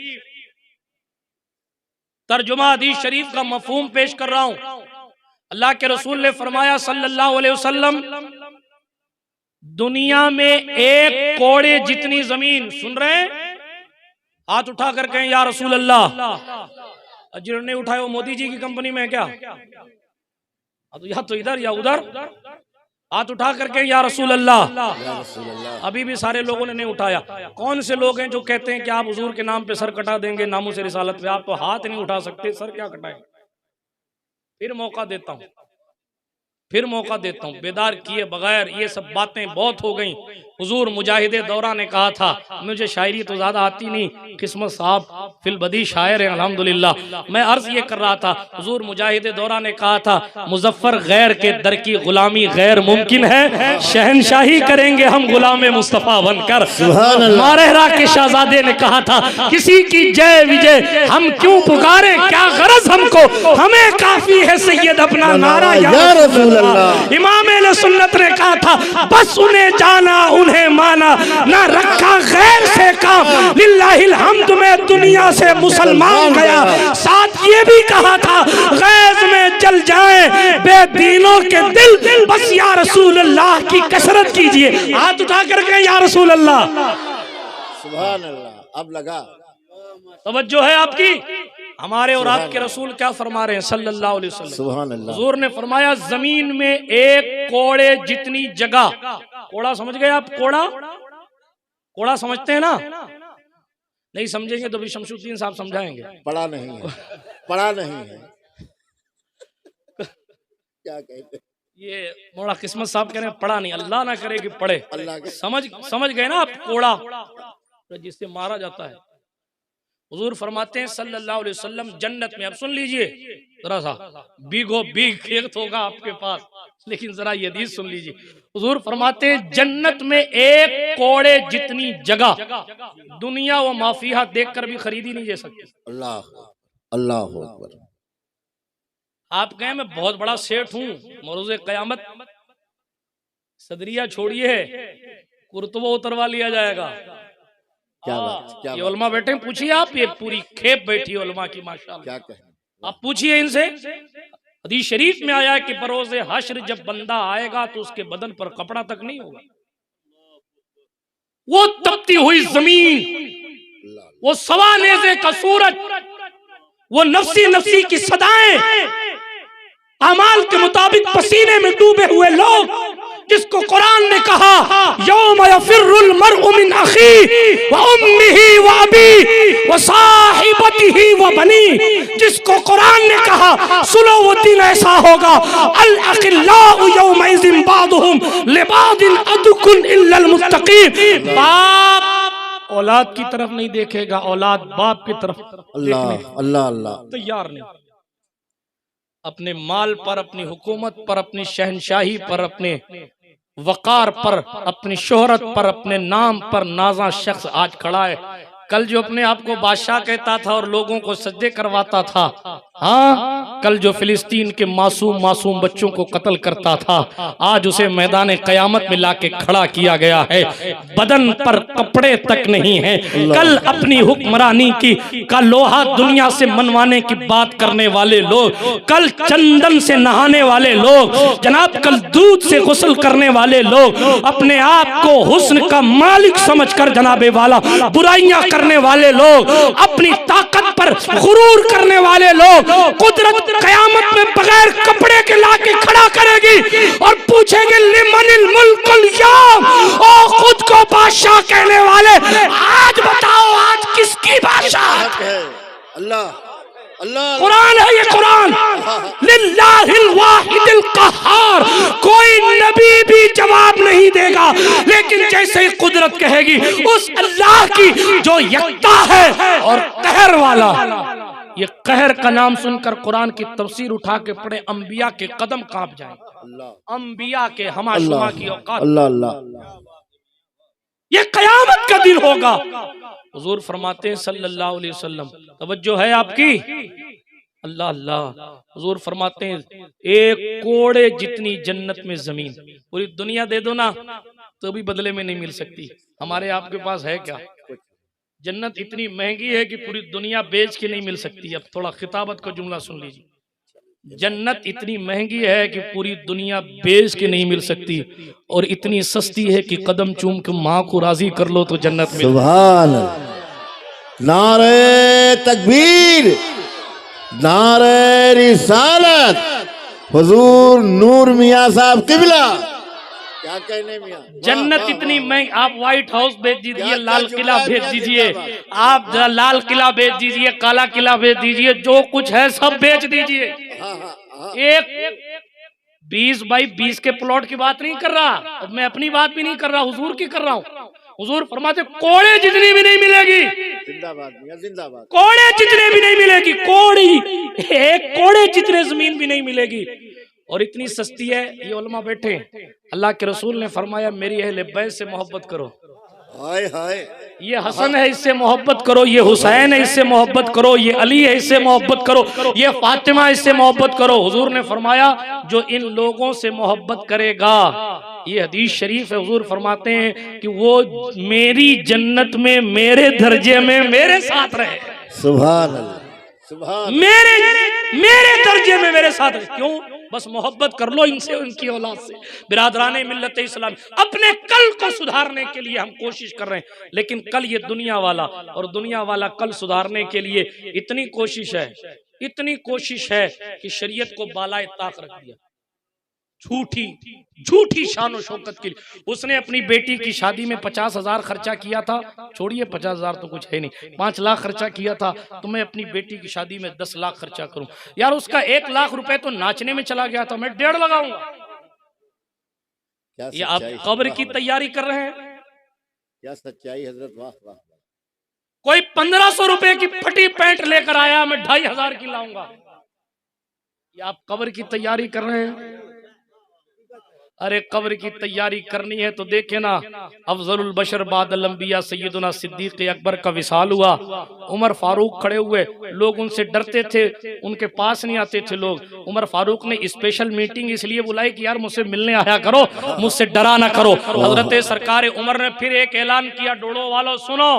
तर्जुमा हदीस शरीफ का मफहूम पेश कर रहा हूँ। अल्लाह के रसूल ने फरमाया सल्लल्लाहु अलैहि वसल्लम, दुनिया में एक कोड़े जितनी जमीन, सुन रहे हैं, हाथ उठा कर कहें या रसूल अल्लाह। जिन्होंने उठाए वो मोदी जी की कंपनी में है क्या? या तो इधर या उधर, हाथ उठा करके या रसूल अल्लाह। अभी भी सारे लोगों ने नहीं उठाया। कौन से लोग हैं जो कहते हैं कि आप हुजूर के नाम पे सर कटा देंगे नामों से रिसालत पे? आप तो हाथ नहीं उठा सकते, सर क्या कटाएं? फिर मौका देता हूं, फिर मौका देता हूं, बेदार किए बगैर ये सब बातें बहुत हो गई। हुजूर मुजाहिदे दौरा ने कहा था, मुझे शायरी तो ज्यादा आती नहीं, किस्मत साहब फिलबदी शायर हैं अल्हम्दुलिल्लाह। मैं अर्ज ये कर रहा था, हुजूर मुजाहिदे दौरा ने कहा था, मुजफ्फर गैर के दर की गुलामी गैर मुमकिन है, शहनशाही करेंगे हम गुलाम मुस्तफा बनकर। मारहरा के शहजादे ने कहा था, किसी की जय विजय हम क्यों पुकारे, क्या गरज हमको, हमें काफी है सैयद अपना नारा या रसूल अल्लाह। इमाम अहले सुन्नत ने कहा था, बस उन्हें जाना उन्हें माना, ना रखा गैर से काम, लिल्लाहिल हम्द में दुनिया से मुसलमान गया। साथ ये भी कहा था, गैज में जल जाए बेदीनों के दिल, बस या रसूल अल्लाह की कसरत कीजिए। हाथ उठा करके या रसूल अल्लाह। सुभान अल्लाह। अब लगा, तवज्जो है आपकी। हमारे और आपके रसूल क्या फरमा रहे हैं सल्लल्लाहु अलैहि वसल्लम? सुभान अल्लाह। हुजूर ने फरमाया, जमीन में एक कोड़े जितनी जगह, कोड़ा समझ गए आप? कोड़ा, कोड़ा समझते हैं ना? नहीं समझेंगे तो भी शमशुद्दीन साहब समझाएंगे। पढ़ा नहीं है, पढ़ा नहीं है। क्या कहते हैं? ये मोड़ा किस्मत साहब कह रहे हैं पढ़ा नहीं, अल्लाह ना करे कि पढ़े। अल्लाह के समझ गए ना आप? कोड़ा जिससे मारा जाता है। हुजूर फरमाते हैं सल्लल्लाहु अलैहि वसल्लम, जन्नत में, अब सुन लीजिए जरा सा, बीगो बीग खेत होगा आपके पास, लेकिन जरा ये हदीस सुन लीजिए। हुजूर फरमाते हैं, जन्नत में एक कोड़े जितनी जगह दुनिया व माफिया देखकर भी खरीदी नहीं जा सकती। अल्लाह अल्लाह अकबर। आप कहें मैं बहुत बड़ा सेठ हूं, मरोज़े कयामत सदरिया छोड़िए, कुर्तबा उतरवा लिया जाएगा। क्या बात, क्या ये उलमा बैठे, पूछिए आप, ये पूरी खेप बैठी है उलमा की माशाअल्लाह। क्या कहें? आप पूछिए इनसे। हदीस शरीफ में आया है कि बरोज़े हश्र जब बंदा आएगा तो उसके बदन पर कपड़ा तक नहीं होगा। वो तपती हुई जमीन, वो सवा नेज़े का सूरज, वो नफ्सी नफ्सी की सदाएं, अमाल के मुताबिक पसीने में डूबे हुए लोग, जिसको कुरान ने कहा यौम यफिरुल मरउ मिन अखी व उम्मिही व अबी व साहिबतिही व बनी, जिसको कुरान ने कहा सुनो वो दिन ऐसा होगा अल अखिल्लाउ यौमइज़िन बादुहुम लिबादिन अदकुन इल्लल मुत्तकीन। बाप औलाद की तरफ नहीं देखेगा, औलाद बाप की तरफ अल्लाह अल्लाह अल्लाह तैयार नहीं। अपने माल पर, अपनी हुकूमत पर, अपनी शहनशाही पर, अपने वकार पर, अपनी शोहरत पर, अपने नाम पर नाजा शख्स आज खड़ा है। कल जो अपने आप को बादशाह कहता था और लोगों को सजदे करवाता था, हाँ, कल जो फिलिस्तीन के मासूम मासूम बच्चों को कत्ल करता था, आज उसे मैदान कयामत में लाके खड़ा किया गया है। बदन पर कपड़े तक नहीं है। कल अपनी हुक्मरानी का लोहा दुनिया से मनवाने की बात करने वाले लोग, कल चंदन से नहाने वाले लोग, जनाब कल दूध से गुस्ल करने वाले लोग, अपने आप को हुस्न का मालिक समझकर जनाबे वाला बुराइयां करने वाले लोग, अपनी ताकत पर गुरूर करने वाले लोग, कुदरत कयामत में बगैर कपड़े के लाके खड़ा करेगी और पूछेगी लिमनिल मुल्कुल यौम, और खुद को बादशाह कहने वाले आज बताओ आज किसकी बादशाह है? अल्लाह अल्लाह कुरान है ये कुरान, लिल्लाहिल वाहिदिल कहार। कोई नबी भी जवाब नहीं देगा, लेकिन जैसे ही कुदरत कहेगी उस अल्लाह की जो यकता है और कहर वाला। ये कहर का नाम सुनकर कुरान की तफसीर उठा के पढ़े, अंबिया के कदम कांप जाए, अंबिया के हमाशुमा की औकात। अल्लाह अल्लाह ये कयामत का दिन होगा। हुजूर फरमाते हैं सल्लल्लाहु अलैहि वसल्लम, तवज्जो है आपकी, अल्लाह अल्लाह। हुजूर फरमाते हैं एक कोड़े जितनी जन्नत में जमीन, पूरी दुनिया दे दो ना तो भी बदले में नहीं मिल सकती। हमारे आपके पास है क्या? जन्नत इतनी महंगी है कि पूरी दुनिया बेच के नहीं मिल सकती। अब थोड़ा खिताबत का जुमला सुन लीजिए, जन्नत इतनी महंगी है कि पूरी दुनिया बेच के नहीं मिल सकती, और इतनी सस्ती है कि कदम चूम के माँ को राजी कर लो तो जन्नत में। सुभान नारे तकबीर, नारे रिसालत, हुजूर नूर मियां साहब किबला, क्या कहने मियां। जन्नत इतनी महंगी, आप व्हाइट हाउस भेज दीजिए, लाल किला भेज दीजिए, आप लाल किला भेज दीजिए, काला किला भेज दीजिए, जो कुछ है सब बेच दीजिए। एक 20 बाई 20 के प्लॉट की बात नहीं कर रहा, अब मैं अपनी बात भी नहीं कर रहा, हुजूर की कर रहा हूँ। हुजूर फरमाते कोड़े जितनी भी नहीं मिलेगी, जिंदाबाद मियां जिंदाबाद, कोड़े जितने भी नहीं मिलेगी, कोड़ी एक कोड़े जितने जमीन भी नहीं मिलेगी, और इतनी सस्ती है। ये उलमा बैठे, अल्लाह के रसूल ने फरमाया मेरी अहले बैत से मोहब्बत करो। हाय हाय, ये हसन है इससे मोहब्बत करो, ये हुसैन है इससे मोहब्बत करो, ये अली है इससे मोहब्बत करो, ये फातिमा इससे मोहब्बत करो। हुजूर ने फरमाया जो इन लोगों से मोहब्बत करेगा, ये हदीस शरीफ है, हुजूर फरमाते हैं कि वो मेरी जन्नत में मेरे दर्जे में मेरे साथ रहे। सुभान अल्लाह, सुभान, मेरे दर्जे में मेरे साथ रहे। क्यों? बस मोहब्बत कर लो इनसे, उनकी औलाद से। बिरादराने मिल्लत इस्लाम, अपने कल को सुधारने के लिए हम कोशिश कर रहे हैं, लेकिन कल ये दुनिया वाला और दुनिया वाला कल सुधारने के लिए इतनी कोशिश है, इतनी कोशिश है कि शरीयत को बालाए ताक रख दिया। झूठी झूठी शान शौकत के लिए उसने अपनी बेटी की शादी में 50,000 खर्चा किया था, छोड़िए 50,000 तो कुछ है नहीं, 5 लाख खर्चा किया था, तो मैं अपनी बेटी की शादी में 10 लाख खर्चा करूं। यार उसका 1 लाख रुपए तो नाचने में चला गया था, मैं 1.5 लगाऊंगा। ये आप कब्र की तैयारी कर रहे हैं। क्या सच्चाई हजरत, वाह वाह। कोई 1500 रुपए की फटी पैंट लेकर आया, मैं 2,500 की लाऊंगा। ये आप कब्र की तैयारी कर रहे हैं। अरे कब्र की तैयारी करनी है तो देखे ना, अफजलुल बशर बादल अंबिया सैयदुना सिद्दीक अकबर का विसाल हुआ, उमर फारूक खड़े हुए, लोग उनसे डरते थे, उनके पास नहीं आते थे लोग। उमर फारूक ने स्पेशल मीटिंग इसलिए बुलाई कि यार मुझसे मिलने आया करो, मुझसे डरा ना करो। हजरत सरकार उमर ने फिर एक ऐलान किया, डोड़ो वालों सुनो,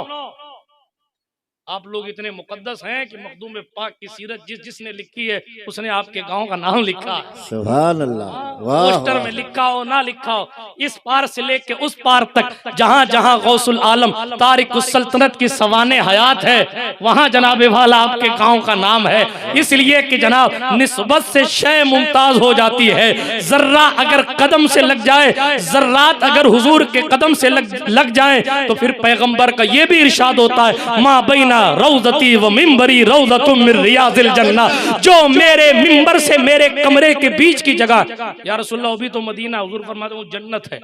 आप लोग इतने मुकद्दस हैं कि मखदूम पाक की सीरत जिसने लिखी है उसने आपके गांव का नाम लिखा है। सुभान अल्लाह, वाह पोस्टर वाह। में लिखा हो ना लिखा हो, इस पार से लेके उस पार तक जहां जहां गौसुल आलम तारिकुस सल्तनत की सवाने हयात है वहां जनाब वाला आपके गांव का नाम है। इसलिए कि जनाब निस्बत से शय मुमताज हो जाती है। जर्रा अगर कदम से लग जाए, जर्रात अगर हुजूर के कदम से लग जाए तो फिर पैगंबर का ये भी इरशाद होता है, मा बैना रौज़ती व मिंबरी रौज़तुम मिन रियाज़िल जन्ना, जो मेरे मिंबर से मेरे कमरे के बीच की जगह, या रसूलल्लाह अभी तो मदीना, हुजूर फरमाते हैं वो जन्नत है।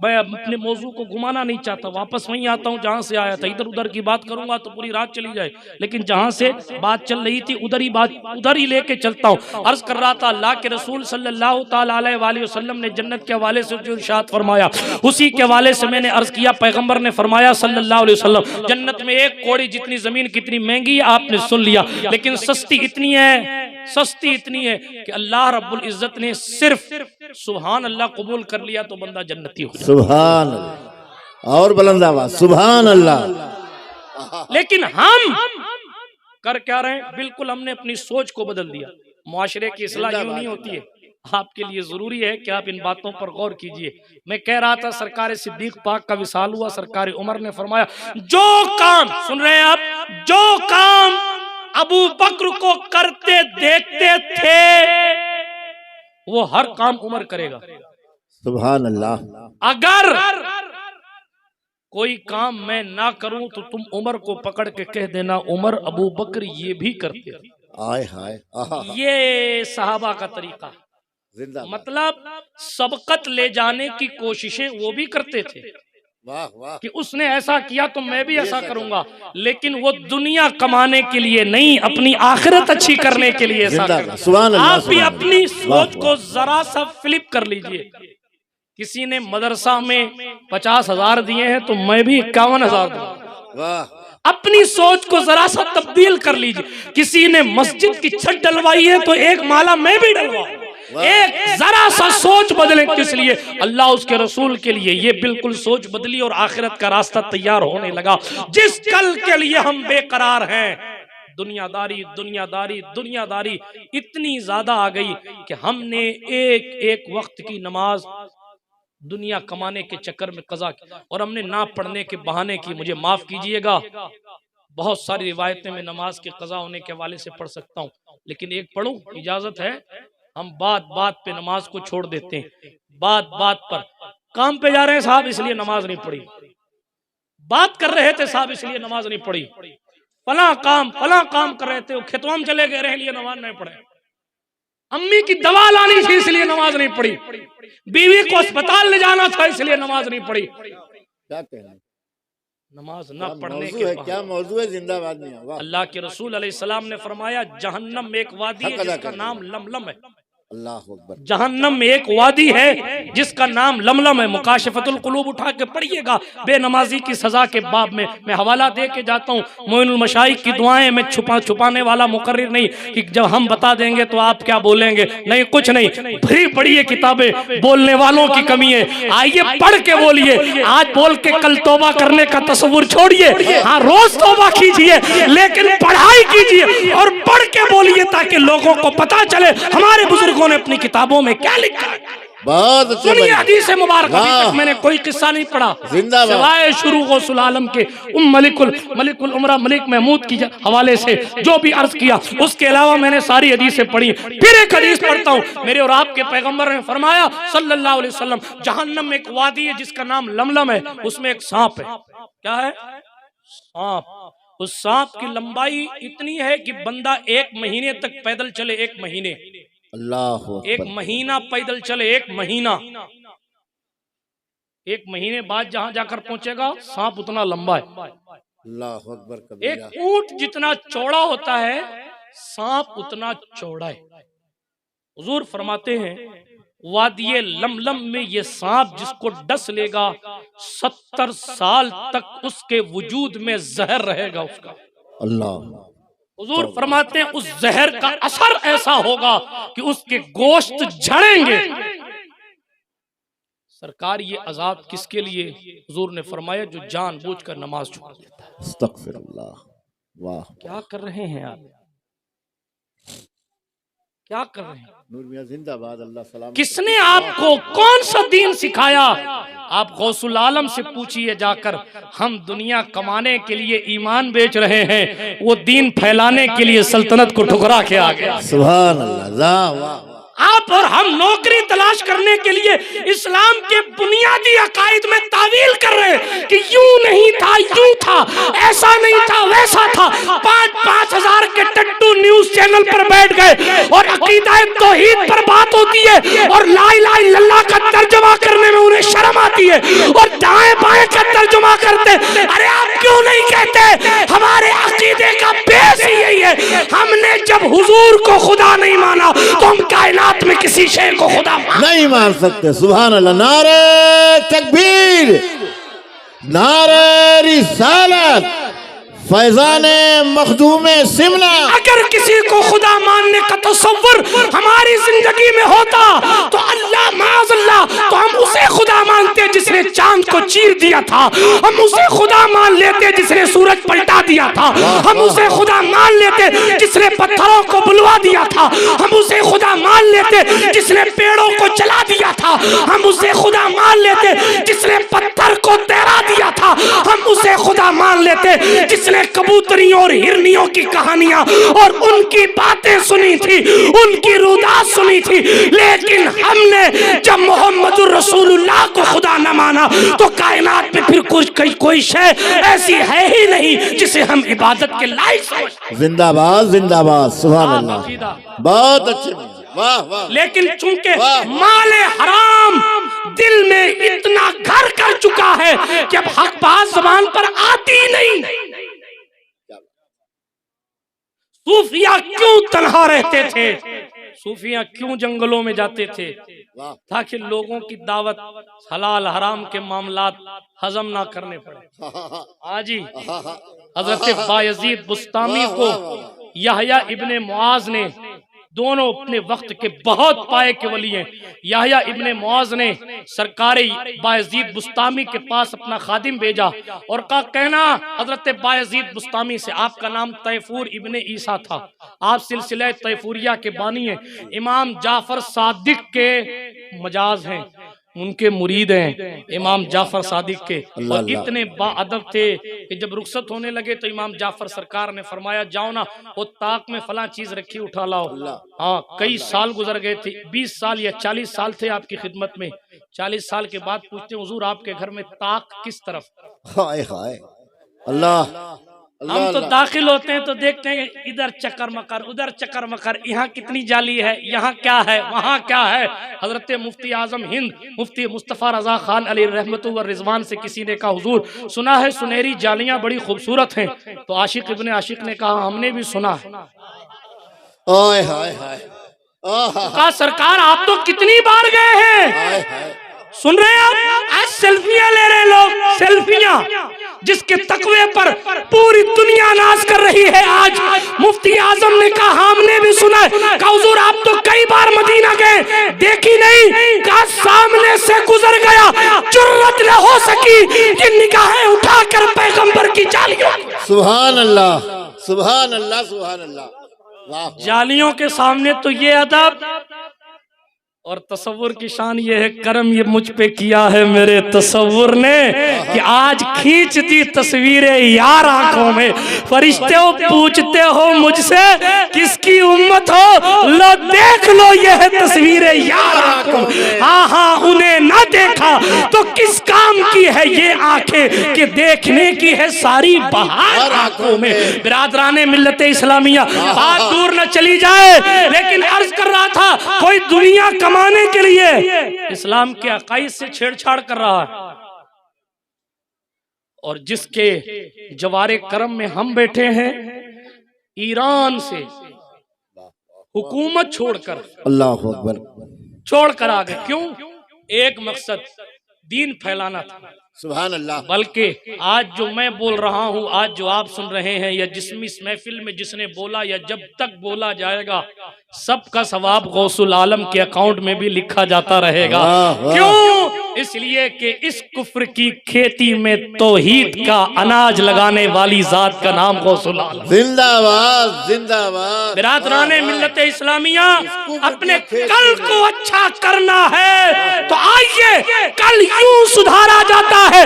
मैं अपने मौजू को घुमाना नहीं चाहता, वापस वहीं आता हूँ जहां से आया था। इधर उधर की बात करूंगा तो पूरी रात चली जाए, लेकिन जहां से बात चल रही थी उधर ही लेके चलता हूँ। अर्ज कर रहा था अल्लाह के रसूल सल्लल्लाहु ताला अलैहि वसल्लम ने जन्नत के हवाले से जो इरशाद फरमाया, उसी के हवाले से मैंने अर्ज किया। पैगंबर ने फरमाया सल्लल्लाहु अलैहि वसल्लम, जन्नत में एक कौड़ी जितनी जमीन कितनी महंगी है आपने सुन लिया, लेकिन सस्ती इतनी है, सस्ती इतनी है कि अल्लाह रब्बुल इज्जत ने सिर्फ सुभान अल्लाह कबूल कर लिया तो बंदा जन्नती हो जाए। सुभान अल्लाह, और बुलंद आवाज सुभान अल्लाह। लेकिन हम कर क्या रहे हैं? बिल्कुल हमने अपनी सोच को बदल दिया। मुआशरे की इस्लाह यूं नहीं होती है। आपके लिए जरूरी है कि आप इन बातों पर गौर कीजिए। मैं कह रहा था सरकार सिद्दीक पाक का विसाल हुआ, सरकार उमर ने फरमाया जो काम, सुन रहे हैं आप, जो काम अबू बकर को करते देखते थे वो हर काम उमर करेगा। सुभान अल्लाह। अगर कोई काम मैं ना करूं तो तुम उमर को पकड़ के कह देना उमर अबू बकर ये भी करते थे। आय हाय, ये सहाबा का तरीका, मतलब सबकत ले जाने की कोशिशें वो भी करते थे। वाह वाह, कि उसने ऐसा किया तो मैं भी ऐसा करूंगा, लेकिन वो दुनिया कमाने के लिए नहीं, अपनी आखिरत अच्छी करने के लिए ऐसा करता। आप भी अपनी सोच को जरा सा फ्लिप कर लीजिए। किसी ने मदरसा में 50,000 दिए हैं तो मैं भी 51,000 दूंगा। वाह, अपनी सोच को जरा सा तब्दील कर लीजिए। किसी ने मस्जिद की छत डलवाई है तो एक माला मैं भी डलवाऊं। एक जरा सा सोच बदलें, किस लिए? अल्लाह उसके रसूल के लिए। ये बिल्कुल सोच बदली और आखिरत का रास्ता तैयार होने लगा। जिस कल के लिए हम बेकरार हैं, दुनियादारी दुनियादारी दुनियादारी इतनी ज्यादा आ गई कि हमने एक एक वक्त की नमाज दुनिया कमाने के चक्कर में कज़ा की, और हमने ना पढ़ने के बहाने की। मुझे माफ कीजिएगा, बहुत सारी रिवायतें में नमाज के कज़ा होने के हवाले से पढ़ सकता हूँ, लेकिन एक पढ़ूं, इजाजत है? हम बात बात पे नमाज को छोड़ देते हैं। बात बात पर, काम पे जा रहे हैं साहब इसलिए नमाज नहीं पढ़ी, बात कर रहे थे साहब इसलिए नमाज नहीं पढ़ी, फला काम कर रहे थे, वो खेतों में चले गए रहे लिए नमाज नहीं पढ़े, अम्मी की दवा लानी थी इसलिए नमाज नहीं पढ़ी, बीवी को अस्पताल ले जाना था इसलिए नमाज नहीं पढ़ी। क्या कहना, नमाज ना पढ़ने के क्या मौजू है, जिंदाबाद नहीं होगा। अल्लाह के रसूल अलैहिस्सलाम ने फरमाया जहन्नम में एक वादी है जिसका नाम लमलम है। अल्लाह अकबर। जहन्नम में एक वादी है जिसका नाम लमलम है। मुकाशफतुल कुलूब उठा के पढ़िएगा, बेनमाजी की सजा के बाब में। मैं हवाला दे के जाता हूँ, मोइनुल मशाइख की दुआएं। मैं छुपाने वाला मुकर्रिर नहीं कि जब हम बता देंगे तो आप क्या बोलेंगे, नहीं कुछ नहीं, भरी पढ़िए किताबें, बोलने वालों की कमी है। आइए पढ़ के बोलिए, आज बोल के कल तौबा करने का तस्वुर छोड़िए। हाँ, रोज तौबा कीजिए लेकिन पढ़ाई कीजिए और पढ़ के बोलिए ताकि लोगों को पता चले हमारे बुजुर्गों ने अपनी किताबों में क्या लिखा है। बहुत अच्छे सुनिए हदीस मुबारक। अभी तक मैंने कोई किस्सा नहीं पढ़ा सिवाय शुरू गौसुल आलम के मलिकुल उमरा मलिक महमूद की हवाले से जो भी अर्ज किया, उसके अलावा मैंने सारी हदीसें पढ़ी। फिर एक हदीस पढ़ता हूँ। मेरे और आपके पैगंबर ने फरमाया सल्लल्लाहु अलैहि वसल्लम, जहन्नम में एक वादी है जिसका नाम लमलम है, उसमें एक सांप है। क्या है? सांप। उस सांप की लंबाई इतनी है कि बंदा 1 महीने तक पैदल चले, 1 महीने, अल्लाह, 1 महीना पैदल चले, 1 महीना, 1 महीने बाद जहां जाकर पहुंचेगा सांप उतना लंबा है। अल्लाह अकबर। एक ऊंट जितना चौड़ा होता है सांप उतना चौड़ा है। हुजूर फरमाते हैं वादिये लमलम में ये सांप जिसको डस लेगा 70 साल तक उसके वजूद में जहर रहेगा उसका। अल्लाह। हुजूर फरमाते हैं उस जहर का असर ऐसा होगा कि उसके गोश्त झड़ेंगे। सरकार ये अजाब किसके लिए? हुजूर ने फरमाया जो जानबूझकर नमाज छोड़ देता है। अस्तगफिरुल्लाह। वाह, क्या कर रहे हैं आप? क्या कर रहे हैं? नूर मियां जिंदाबाद, अल्लाह सलाम। किसने आपको कौन सा दीन सिखाया? आप गौसुल आलम से पूछिए जाकर। हम दुनिया कमाने के लिए ईमान बेच रहे हैं, वो दीन फैलाने के लिए सल्तनत को ठुकरा के आ गया। सुभान अल्लाह, वाह। आप और हम नौकरी तलाश करने के लिए इस्लाम के बुनियादी अकायद में तावील कर रहे हैं कि यूं नहीं था, यूं था, ऐसा नहीं था, वैसा था। 5-5 हजार के टट्टू न्यूज चैनल पर बैठ गए और अकीदा तौहीद पर बात होती है और ला इलाहा इल्लल्लाह का तर्जुमा करने में उन्हें शर्म आती है और दाएं बाएं का तर्जुमा करते। अरे आप क्यों नहीं कहते? हमारे अकीदे का बेस ही यही है। हमने जब हुजूर को खुदा नहीं माना तो हम कायनात में किसी शय को खुदा नहीं मान सकते। सुभान अल्लाह। नारे तकबीर, नारे रिसालत, फैजाने मखदूमे सिमना। अगर किसी को खुदा मानने का तसव्वुर हमारी जिंदगी में होता तो अल्लाह माज़अल्लाह, तो हम उसे खुदा मानते जिसने चांद को चीर दिया था। हम उसे खुदा मान लेते जिसने सूरज पलटा दिया था। हम उसे खुदा मान लेते जिसने पत्थरों को बुलवा दिया था। हम उसे खुदा मान लेते जिसने पेड़ों को जला दिया था। हम उसे खुदा मान लेते जिसने पत्थर को तैरा दिया था। हम उसे खुदा मान लेते जिसने कबूतरियों और हिरनियों की कहानियां और उनकी बातें सुनी थी, उनकी रुदात सुनी थी। लेकिन हमने जब मोहम्मदुर रसूलुल्लाह को खुदा न माना तो कायनात में फिर कुछ कोई शय ऐसी है ही नहीं जिसे हम इबादत के लायक समझें। जिंदाबाद, जिंदाबाद, सुभान अल्लाह। बहुत अच्छे, वाह वाह। लेकिन चूंकि माले हराम दिल में इतना घर कर चुका है कि अब हक बात जबान पर आती ही नहीं। सूफिया क्यों तन्हा रहते थे? सूफिया क्यों जंगलों में जाते थे? ताकि लोगों की दावत हलाल हराम के मामलात हजम ना करने पड़े। हाजी हजरत बायजीद बुस्तामी को यहया इब्ने मुआज ने, दोनों अपने वक्त के बहुत पाए के वली हैं। यहया इब्ने मुआज ने सरकारी बायजीद बुस्तामी के पास अपना खादिम भेजा और का कहना हजरत बायजीद बुस्तामी से, आपका नाम तैफूर इब्ने ईसा था, आप सिलसिला तैफूरिया के बानी हैं, इमाम जाफर सादिक के मजाज हैं, उनके मुरीद हैं इमाम जाफर सादिक के। और इतने बाअदब थे कि जब रुखसत होने लगे तो इमाम जाफर सरकार ने फरमाया जाओ ना वो ताक में फला चीज रखी उठा लाओ। हाँ, कई साल गुजर गए थे, 20 साल या 40 साल थे आपकी खिदमत में। 40 साल के बाद पूछते हुजूर आपके घर में ताक किस तरफ? हाय हाय अल्लाह। हम तो दाखिल होते हैं तो देखते हैं इधर चक्कर मकर, उधर चक्कर मकर, यहाँ कितनी जाली है, यहाँ क्या है, वहाँ क्या है। हजरत मुफ्ती आजम हिंद मुफ्ती मुस्तफ़ा रजा खान अली रहमतु व रिजवान से किसी ने कहा हुजूर सुना है सुनहरी जालियां बड़ी खूबसूरत हैं। तो आशिक इब्ने आशिक ने कहा हमने भी सुना है। हाय हाय हाय। कहा सरकार आप तो कितनी बार गए हैं? सुन रहे हैं आप? आज सेल्फियां ले रहे लोग, सेल्फियां जिसके तकवे पर पूरी दुनिया नाज कर रही है। आज मुफ्ती आजम ने कहा हमने भी सुना है। कहा हुजूर आप तो कई बार मदीना गए, देखी नहीं? कहा सामने से गुजर गया, जुर्रत न हो सकी कि निगाहें उठाकर पैगंबर की जालियों। सुभान अल्लाह, सुभान अल्लाह, सुभान अल्लाह। जालियों के सामने तो ये अदब और तसव्वुर की शान ये है, करम ये मुझ पे किया है मेरे तसव्वुर ने कि आज खींच दी तस्वीरें यार आंखों में। फरिश्ते पूछते हो मुझसे किसकी उम्मत हो, लो देख लो ये है तस्वीरें यार आंखों में। हाँ हाँ उन्हें ना देखा तो किस काम की है ये आंखें कि देखने की है सारी बहार आंखों में। बिरादराने मिल्लत इस्लामिया, बात दूर न चली जाए लेकिन अर्ज कर रहा था कोई दुनिया कमाने के लिए इस्लाम के अकाईद से छेड़छाड़ कर रहा है और जिसके जवारे करम में हम बैठे हैं, ईरान से हुकूमत छोड़कर, अल्लाहु अकबर, छोड़कर आ गए। क्यों? एक मकसद दीन फैलाना था। सुभान अल्लाह। बल्कि आज जो मैं बोल रहा हूँ, आज जो आप सुन रहे हैं, या जिसमें इस महफिल में जिसने बोला या जब तक बोला जाएगा, सबका सवाब गौसुल आलम के अकाउंट में भी लिखा जाता रहेगा। क्यों? इसलिए कि इस कुफ्र की खेती में तौहीद का अनाज लगाने वाली जात का नाम गौसुल आलम। जिंदाबाद जिंदाबाद। बिरादराने मिल्लत इस्लामिया, अपने कल को अच्छा करना है तो आइए कल यूं सुधारा जाता है।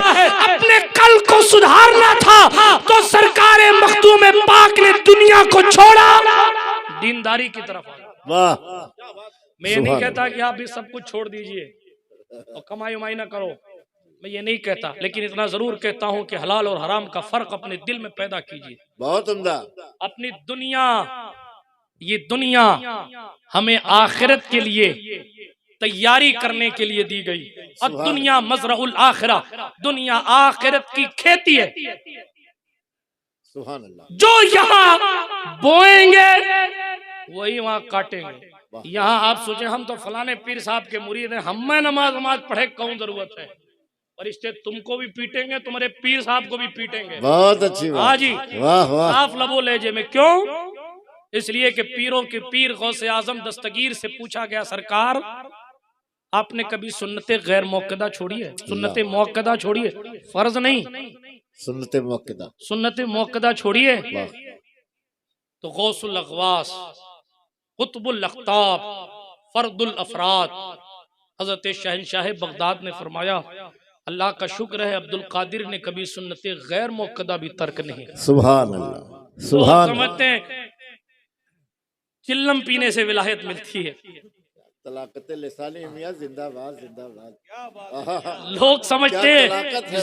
अपने कल को सुधारना था तो सरकारे मखदूम पाक ने दुनिया को छोड़ा, दीनदारी की तरफ। वाह। मैं ये नहीं कहता कि आप भी सब कुछ छोड़ दीजिए और कमाई उमाई ना करो, मैं ये नहीं कहता, लेकिन इतना जरूर कहता हूं कि हलाल और हराम का फर्क अपने दिल में पैदा कीजिए। बहुत उम्दा। अपनी दुनिया, ये दुनिया हमें आखिरत के लिए तैयारी करने के लिए दी गई और दुनिया मजरउल आखिरा, दुनिया आखिरत की खेती है। सुभान अल्लाह। जो यहाँ बोएंगे वही वहां काटेंगे। यहाँ आप सोचें हम तो फलाने पीर साहब के मुरीद हैं, हमें नमाज पढ़े कौन जरूरत है? फरिश्ते तुमको भी पीटेंगे, तुम्हारे पीर साहब को भी पीटेंगे। बहुत अच्छी बात। हाँ जी, वाह वाह। साफ लबो लहजे में। क्यों? इसलिए कि पीरों के पीर गौसे आजम दस्तगीर से पूछा गया, सरकार आपने कभी सुन्नते गैर मौक़दा छोड़ी है? सुन्नते मौक़दा छोड़ी है, फर्ज नहीं, सुन्नते मौक़दा, सुन्नते मौक़दा छोड़ी है। तो गौसुल अग़वास, कुतुबुल अख़्ताब, फर्दुल अफराद, हज़रत शहंशाह बगदाद ने फरमाया, अल्लाह का शुक्र है अब्दुल कादिर ने कभी सुन्नते गैर मौक़दा भी तर्क नहीं। सुभान अल्लाह सुभान। समझते हैं चिल्लम पीने से विलायत मिलती है। जिंदाबाद जिंदाबाद। लोग समझते हैं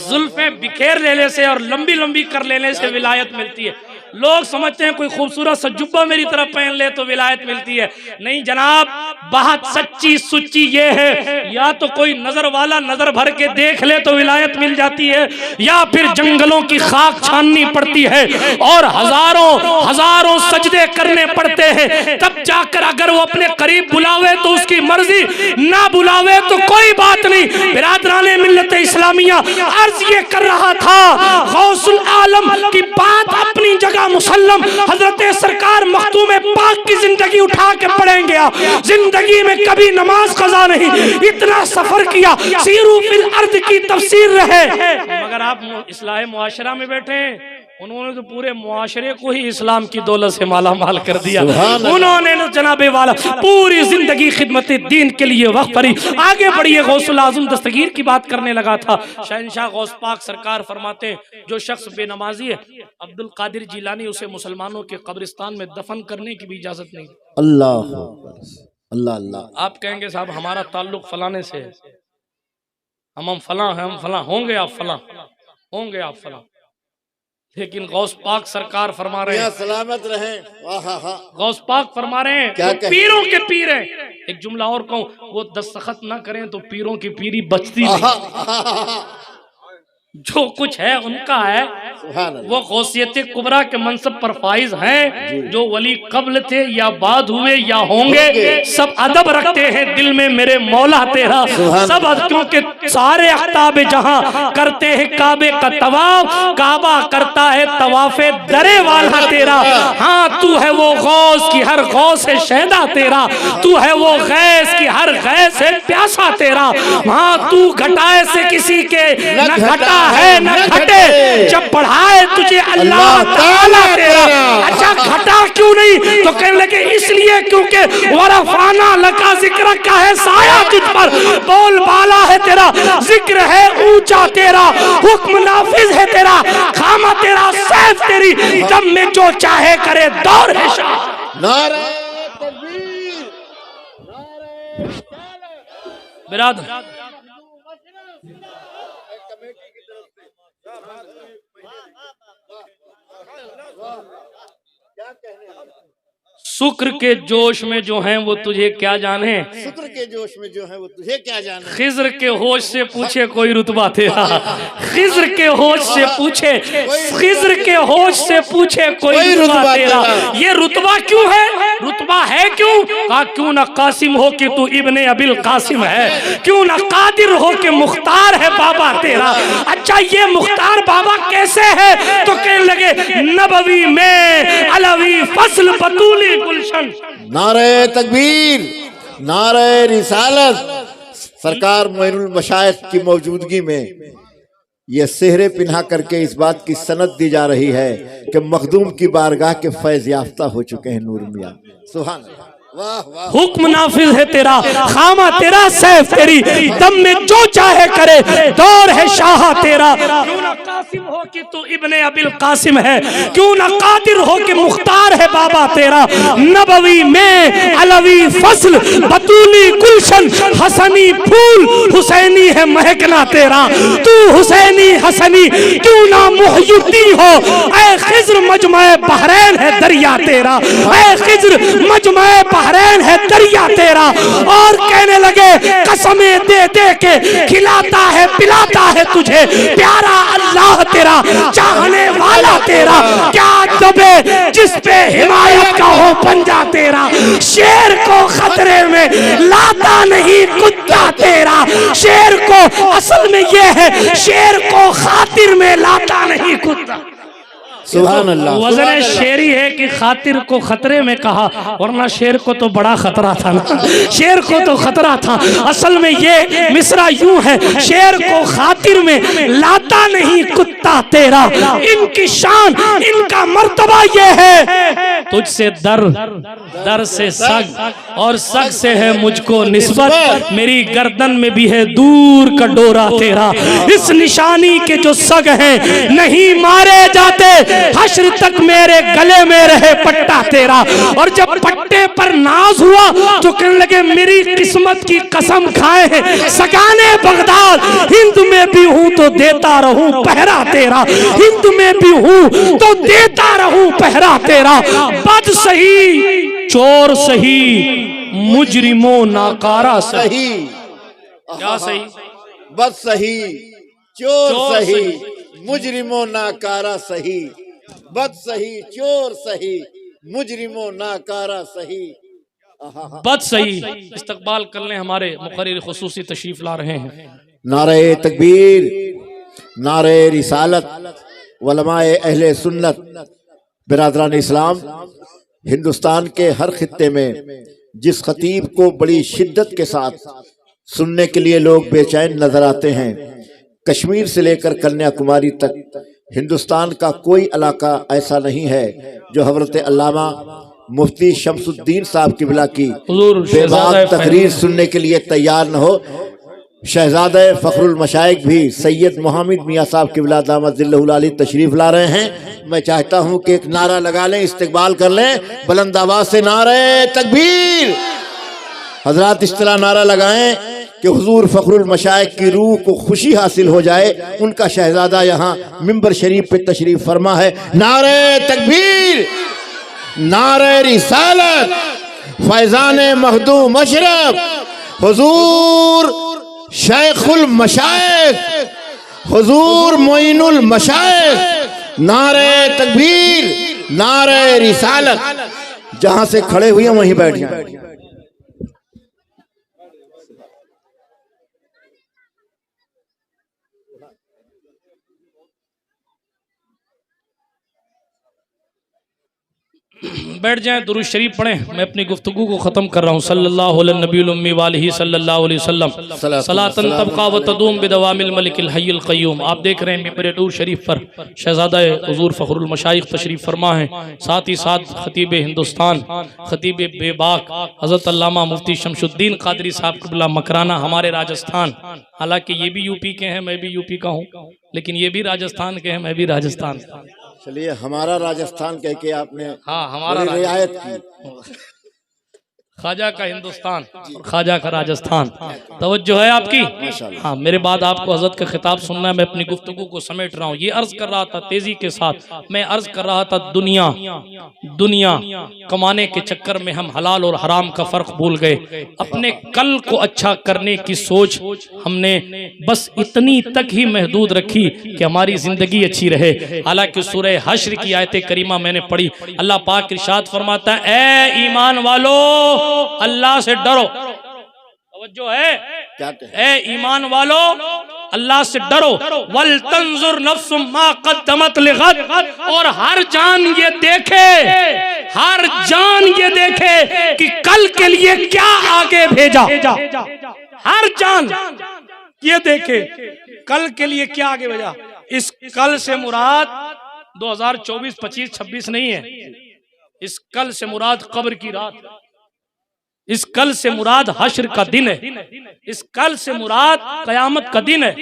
जुल्फे बिखेर लेने से और लंबी लंबी कर लेने से विलायत मिलती है। लोग समझते हैं कोई खूबसूरत सा जुब्बा मेरी तरफ पहन ले तो विलायत मिलती है। नहीं जनाब, बात सच्ची सुच्ची ये है, या तो कोई नजर वाला नजर भर के देख ले तो विलायत मिल जाती है, या फिर जंगलों की खाक छाननी पड़ती है और हजारों हजारों सजदे करने पड़ते हैं, तब जाकर अगर वो अपने करीब बुलावे तो उसकी मर्जी, ना बुलावे तो कोई बात नहीं। बिरादराने मिल्लत इस्लामिया, अर्ज ये कर रहा था गौसुल आलम की बात अपनी जगह मुसल्लम। हजरत सरकार मखदूम पाक की जिंदगी उठा के पढ़ेंगे, जिंदगी में कभी नमाज कज़ा नहीं, इतना सफर किया, सीरू फिल अर्द की तफसीर रहे। मगर आप इस्लाह मुआशरा में बैठे हैं, उन्होंने तो पूरे मुआशरे को ही इस्लाम की दौलत से माला माल कर दिया। उन्होंने जनाबे वाला पूरी जिंदगी खिदमत दीन के लिए वक्त करी। आगे बढ़िए, गौसुल आज़म दस्तगीर की बात करने लगा था। शहंशाह गौस पाक सरकार फरमाते हैं, जो शख्स बेनमाजी है, अब्दुल कादिर जिलानी उसे मुसलमानों के कब्रिस्तान में दफन करने की भी इजाजत नहीं। अल्लाह अल्लाह अल्लाह। आप कहेंगे साहब हमारा ताल्लुक फलाने से है, हम फला हैं, हम फला होंगे, आप फला होंगे, आप फला, लेकिन गौस पाक सरकार फरमा रहे हैं, सलामत रहे। गौस पाक फरमा रहे हैं पीरों के पीर हैं। एक जुमला और कहूं, वो दस्तखत ना करें तो पीरों की पीरी बचती नहीं। जो कुछ है उनका है, वो गौसियत कुबरा के मनसब पर फाइज हैं। जो वली कब्ल थे या बाद हुए या होंगे, सब अदब रखते हैं दिल में मेरे मौला तेरा। सब क्योंकि सारे अख्ताब जहां करते हैं काबे का तवाफ, काबा करता है तवाफे दरे वाला तेरा। हाँ, तू है वो गौस की हर गौस है शहदा तेरा, तू है वो गैस की हर गैस है प्यासा तेरा। हाँ, तू घटाए से किसी के न घटा है न घटे, जब पढ़ाए तुझे अल्लाह ताला तेरा। अच्छा, घटा क्यों नहीं? तो कहने लगे इसलिए क्योंकि वरफाना लका जिक्र का है साया तुझ पर, बोल बाला है तेरा, जिक्र है ऊंचा तेरा, हुक्म नाफिज है तेरा, खामा तेरा, सैफ तेरी, जब में जो चाहे करे दौर है शाह। नारे तकबीर, नारे बिरादर शुक्र के जोश में जो हैं वो तुझे क्या जाने, शुक्र के जोश में जो है वो तुझे क्या जाने। खिज्र के होश से पूछे कोई रुतबा तेरा, खिज्र के होश से पूछे, खिज्र के होश से पूछे कोई रुतबा तेरा। ये रुतबा क्यों है? रुतबा है क्यों? कहा क्यों ना कासिम हो कि तू इब्ने अबिल कासिम है, क्यों ना कादिर हो कि मुख्तार है बाबा तेरा। अच्छा, ये मुख्तार बाबा कैसे है? तो कहने लगे नबवी में अलवी फसल बतूली गुलशन। नारे तकबीर, नारे रिसालत, सरकार मोइनुल मशाइख की मौजूदगी में ये सेहरे पिन्हा करके इस बात की सनद दी जा रही है कि मखदूम की बारगाह के फैज याफ्ता हो चुके हैं नूर मियां। सुभान अल्लाह। वाह वाह। हुक्म नाफिज है तेरा, खामा तेरा, सैफ तेरी, दम में जो चाहे करे, दौर है शाह तेरा। क्यों ना कासिम हो कि तू इब्ने अबिल कासिम है, क्यों ना कादिर हो कि मुख्तार है बाबा तेरा। नबवी में अलवी फसल, बतूली गुलशन, हसनी फूल, हुसैनी है महकना तेरा। तू हुसैनी हसनी क्यों ना मुहय्यिद्दीन हो, ऐ खिज्र मजमे बहरैन है दरिया तेरा। ऐ खिज्र मजमे बहरैन है दरिया तेरा। और कहने लगे कसमें दे दे के खिलाता है पिलाता है तुझे प्यारा अल्लाह तेरा, चाहने वाला तेरा। क्या दबे जिस पे हिमायत का हो पंजा तेरा। शेर को खतरे में लाता नहीं कुत्ता तेरा। शेर को असल में ये है, शेर को खातिर में लाता नहीं कुत्ता। सुभान अल्लाह। वजन शेरी है कि खातिर को खतरे में कहा, वरना शेर को तो बड़ा खतरा था ना। शेर को तो खतरा था। असल में ये मिसरा यूं है, शेर को खातिर में लाता नहीं कुत्ता तेरा। इनकी शान इनका मर्तबा ये है, तुझसे दर, दर से सग, और सग से है मुझको निस्बत। मेरी गर्दन में भी है दूर का डोरा तेरा। इस निशानी के जो सग हैं नहीं मारे जाते, हश्र तक मेरे गले में रहे पट्टा तेरा। और जब पट्टे पर नाज हुआ तो कहने लगे मेरी किस्मत की कसम खाए हैं सगाने बगदाद, हिंद में भी हूं तो देता रहूं पहरा तेरा। हिंद में भी हूं तो देता रहूं पहरा तेरा। बद सही चोर सही मुजरिमो नाकारा सही। क्या सही? बद सही चोर सही मुजरिमो नाकारा सही। बद सही चोर सही मुजरिमो नाकारा सही। बद सही। इस्तकबाल कर लें, हमारे मुकर्रिर खुसूसी तशरीफ ला रहे हैं। नारे तकबीर, नारे रिसालत, उलमाए अहले सुन्नत, बिरादरान इस्लाम। हिंदुस्तान के हर खित्ते में जिस खतीब को बड़ी शिद्दत के साथ सुनने के लिए लोग बेचैन नजर आते हैं, कश्मीर से लेकर कन्याकुमारी तक हिंदुस्तान का कोई इलाका ऐसा नहीं है जो हज़रत अल्लामा मुफ्ती शमसुद्दीन साहब किबला की बेबाक तकरीर सुनने के लिए तैयार न हो। शहजादे फखरुल मशाइख भी सैयद मोहम्मद मियाँ साहब किबला दामत ज़िल्लहुल आली तशरीफ ला रहे हैं। मैं चाहता हूँ कि एक नारा लगा लें, इस्तकबाल कर लें बुलंद आवाज से, नारे तकबीर। हजरात इस तरह नारा लगाएं कि हुजूर फखरुल मशाइख की रूह को खुशी हासिल हो जाए। उनका शहजादा यहाँ मिंबर शरीफ पे तशरीफ फरमा है। नारे तकबीर, नारे रिसालत, फैजाने महदूम अशरफ, हुजूर शेखुल मशाइख, हुजूर मोइनुल मशाइख। नारे तकबीर, नारे रिसालत। जहां से खड़े हुए वहीं बैठ जाए। बैठ जाएं, दुरूद शरीफ पढ़ें। मैं अपनी गुफ्तगू को ख़त्म कर रहा हूँ। सल्लल्लाहु अलैहि नबील उम्मी वालिही सल्लल्लाहु अलैहि वसल्लम सलातन तबका व तदूम बिदवामिल मलिकिल हय्युल क़य्यूम। आप देख रहे हैं मिंबर नूर शरीफ पर शहजादा हुजूर फखरुल मशाइख तशरीफ फरमा है। साथ ही साथ खतीब हिंदुस्तान, खतीब बेबाक हज़रत अल्लामा मुफ्ती शमसुद्दीन कादरी साहब क़िबला मकराना, हमारे राजस्थान। हालांकि ये भी यूपी के हैं, मैं भी यूपी का हूँ, लेकिन ये भी राजस्थान के हैं, मैं भी राजस्थान का। चलिए, हमारा राजस्थान कह के आपने हाँ हमारा रियायत की। ख्वाजा का हिंदुस्तान और ख्वाजा का राजस्थान। तवज्जो है आपकी? हाँ, मेरे बाद आपको हजरत का खिताब सुनना है। मैं अपनी गुफ्तगू को समेट रहा हूँ। ये अर्ज कर रहा था तेजी के साथ, मैं अर्ज कर रहा था दुनिया दुनिया कमाने के चक्कर में हम हलाल और हराम का फर्क भूल गए। अपने कल को अच्छा करने की सोच हमने बस इतनी तक ही महदूद रखी कि हमारी जिंदगी अच्छी रहे। हालांकि सूरह हश्र की आयत करीमा मैंने पढ़ी, अल्लाह पाक इरशाद फरमाता है, ए ईमान वालो अल्लाह से डरो। तवज्जो है? ए ईमान वालो अल्लाह से डरो। वल तंजुर नफ्सुम मा कद्दमत लिगद, और हर जान ये देखे, हर जान ये देखे कि कल के लिए क्या आगे भेजा। हर जान। ये देखे कल के लिए क्या आगे बढ़ा। इस कल से मुराद 2024, 25, 26 नहीं है। इस कल से मुराद कब्र की रात, इस कल से मुराद हश्र का दिन है, इस कल से मुराद कयामत का दिन है।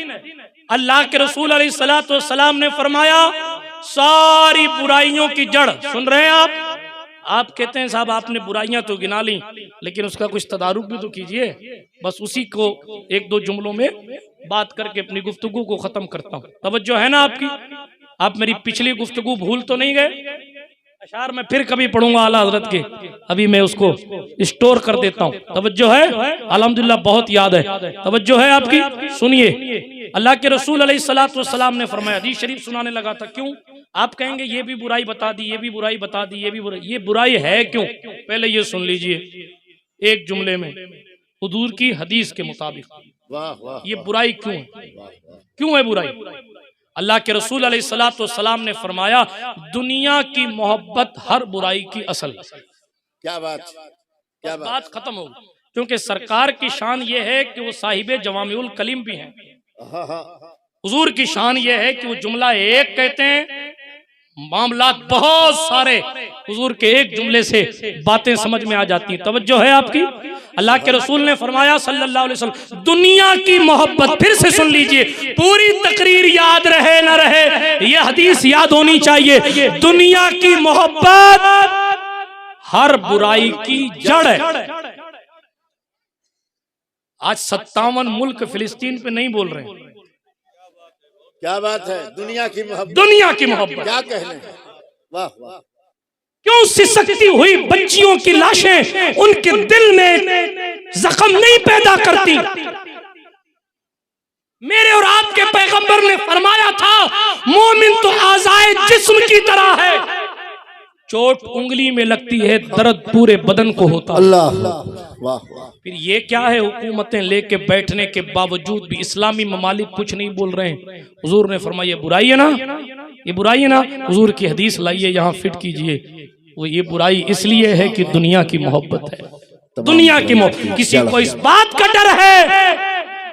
अल्लाह के रसूल अलैहिस्सलातु वस्सलाम ने फरमाया सारी बुराइयों की जड़, सुन रहे हैं आप कहते हैं साहब आपने बुराइयां तो गिना ली, लेकिन उसका कुछ तदारुक भी तो कीजिए। बस उसी को एक दो जुमलों में बात करके अपनी गुफ्तगू को खत्म करता हूँ। तवज्जो है ना आपकी? आप मेरी पिछली गुफ्तगू भूल तो नहीं गए? अशार मैं फिर कभी पढ़ूंगा आला हजरत के, अभी मैं उसको स्टोर कर देता हूँ। तवज्जो है? अल्हम्दुलिल्लाह बहुत याद है। तवज्जो है आपकी? सुनिए, अल्लाह के रसूल अलैहिस्सलातु वस्सलाम ने फरमाया, हदीस शरीफ सुनाने लगा था। क्यों? आप कहेंगे ये भी बुराई बता दी, ये भी बुराई बता दी, ये भी बुराई, ये बुराई है क्यों? पहले ये सुन लीजिए एक जुमले में, हुजूर की हदीस के मुताबिक ये बुराई क्यों है? क्यों है बुराई? अल्लाह के रसूल अलैहिस्सलातु वस्सलाम ने फरमाया दुनिया की मोहब्बत हर बुराई की असल। क्या बात, क्या बात खत्म हो गई। क्योंकि सरकार की शान ये है कि वो साहिबे जवामिउल कलीम भी हैं। हुजूर की शान ये है कि वो जुमला एक कहते हैं, मामलात बहुत सारे, हुजूर के एक जुमले से बातें समझ में आ जाती हैं। तवज्जो है आपकी? अल्लाह के रसूल ने फरमाया सल्लल्लाहु अलैहि वसल्लम दुनिया की मोहब्बत, फिर से सुन लीजिए, पूरी तकरीर याद रहे न रहे, ये हदीस याद होनी चाहिए। दुनिया की मोहब्बत हर बुराई की जड़ है। आज 57 मुल्क फिलिस्तीन पे नहीं बोल रहे हैं। क्या बात है, दुनिया की मोहब्बत, दुनिया की मोहब्बत क्या कहने। वाह वाह। क्यों सिसकती हुई बच्चियों की लाशें उनके दिल में जख्म नहीं पैदा करती? मेरे और आपके पैगंबर ने फरमाया था मोमिन तो आज़ाए जिस्म की तरह है, चोट उंगली में लगती है दर्द पूरे बदन को होता। अल्लाह वाह। फिर ये क्या है, हुकूमतें लेके बैठने के बावजूद भी इस्लामी ममालिक कुछ नहीं बोल रहे हैं। हुजूर ने फरमाया ये बुराई है ना, ये बुराई है ना। हुजूर की हदीस लाइए यहाँ फिट कीजिए। वो ये बुराई इसलिए है कि दुनिया की मोहब्बत है, दुनिया की मोहब्बत। किसी को इस बात का डर है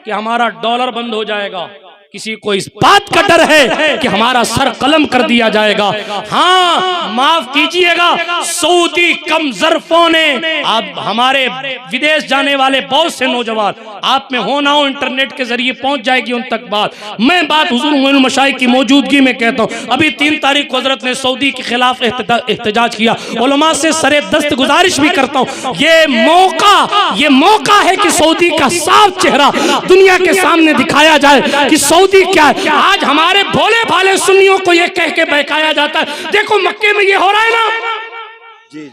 कि हमारा डॉलर बंद हो जाएगा, किसी को इस बात का डर है कि हमारा सर कलम कर दिया जाएगा। हाँ माफ कीजिएगा, सऊदी कम ज़र्फों ने, अब हमारे विदेश जाने वाले बहुत से नौजवान आप में हो ना हो इंटरनेट के जरिए पहुंच जाएगी उन तक बात। मैं बात हुजूर मोइनुल मशाइख की मौजूदगी में कहता हूँ। अभी 3 तारीख को हजरत ने सऊदी के खिलाफ एहतजाज किया। उलमा से सरे दस्त गुजारिश भी करता हूँ, ये मौका है कि सऊदी का साफ चेहरा दुनिया के सामने दिखाया जाए कि सऊदी क्या है। आज हमारे भोले भाले सुन्नियों को ये कह के बहकाया जाता है, देखो मक्के में ये हो रहा है ना,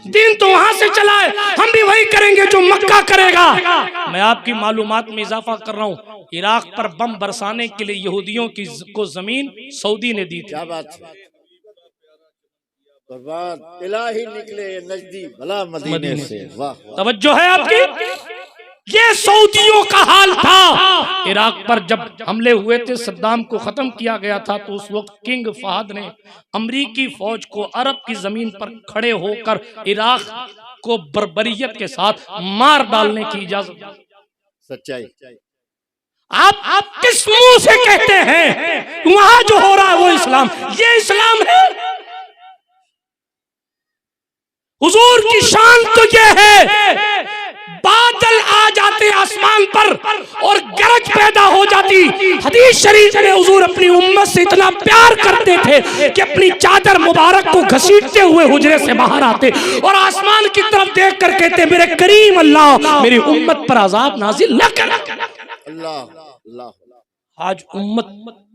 दिन तो वहां से चला है, हम भी वही करेंगे जो मक्का करेगा। मैं आपकी मालूमात में इजाफा कर रहा हूँ, इराक पर बम बरसाने के लिए यहूदियों को जमीन सऊदी ने दी थी। क्या बात है, बर्बाद इलाही निकले नजदीक भला मदीने से। वाह। तवज्जो है आपकी? ये सऊदियों का हाल था। इराक पर जब हमले हुए थे, सद्दाम को खत्म किया गया था, तो उस वक्त किंग फहद ने अमरीकी फौज को अरब की जमीन पर खड़े होकर इराक को बर्बरियत के साथ मार डालने की इजाजत। सच्चाई। आप किस मुंह से कहते हैं वहां जो हो रहा है वो इस्लाम? ये इस्लाम है? हुजूर की शान तो ये है, बादल आ जाते आसमान पर और गरज पैदा हो जाती। हदीस शरीफ में हुजूर अपनी उम्मत से इतना प्यार करते थे कि अपनी चादर मुबारक को घसीटते हुए हुजरे से बाहर आते और आसमान की तरफ देख कर कहते मेरे करीम अल्लाह मेरी उम्मत पर अजाब नाजिल न कर। अल्लाह अल्लाह। आज उम्मत,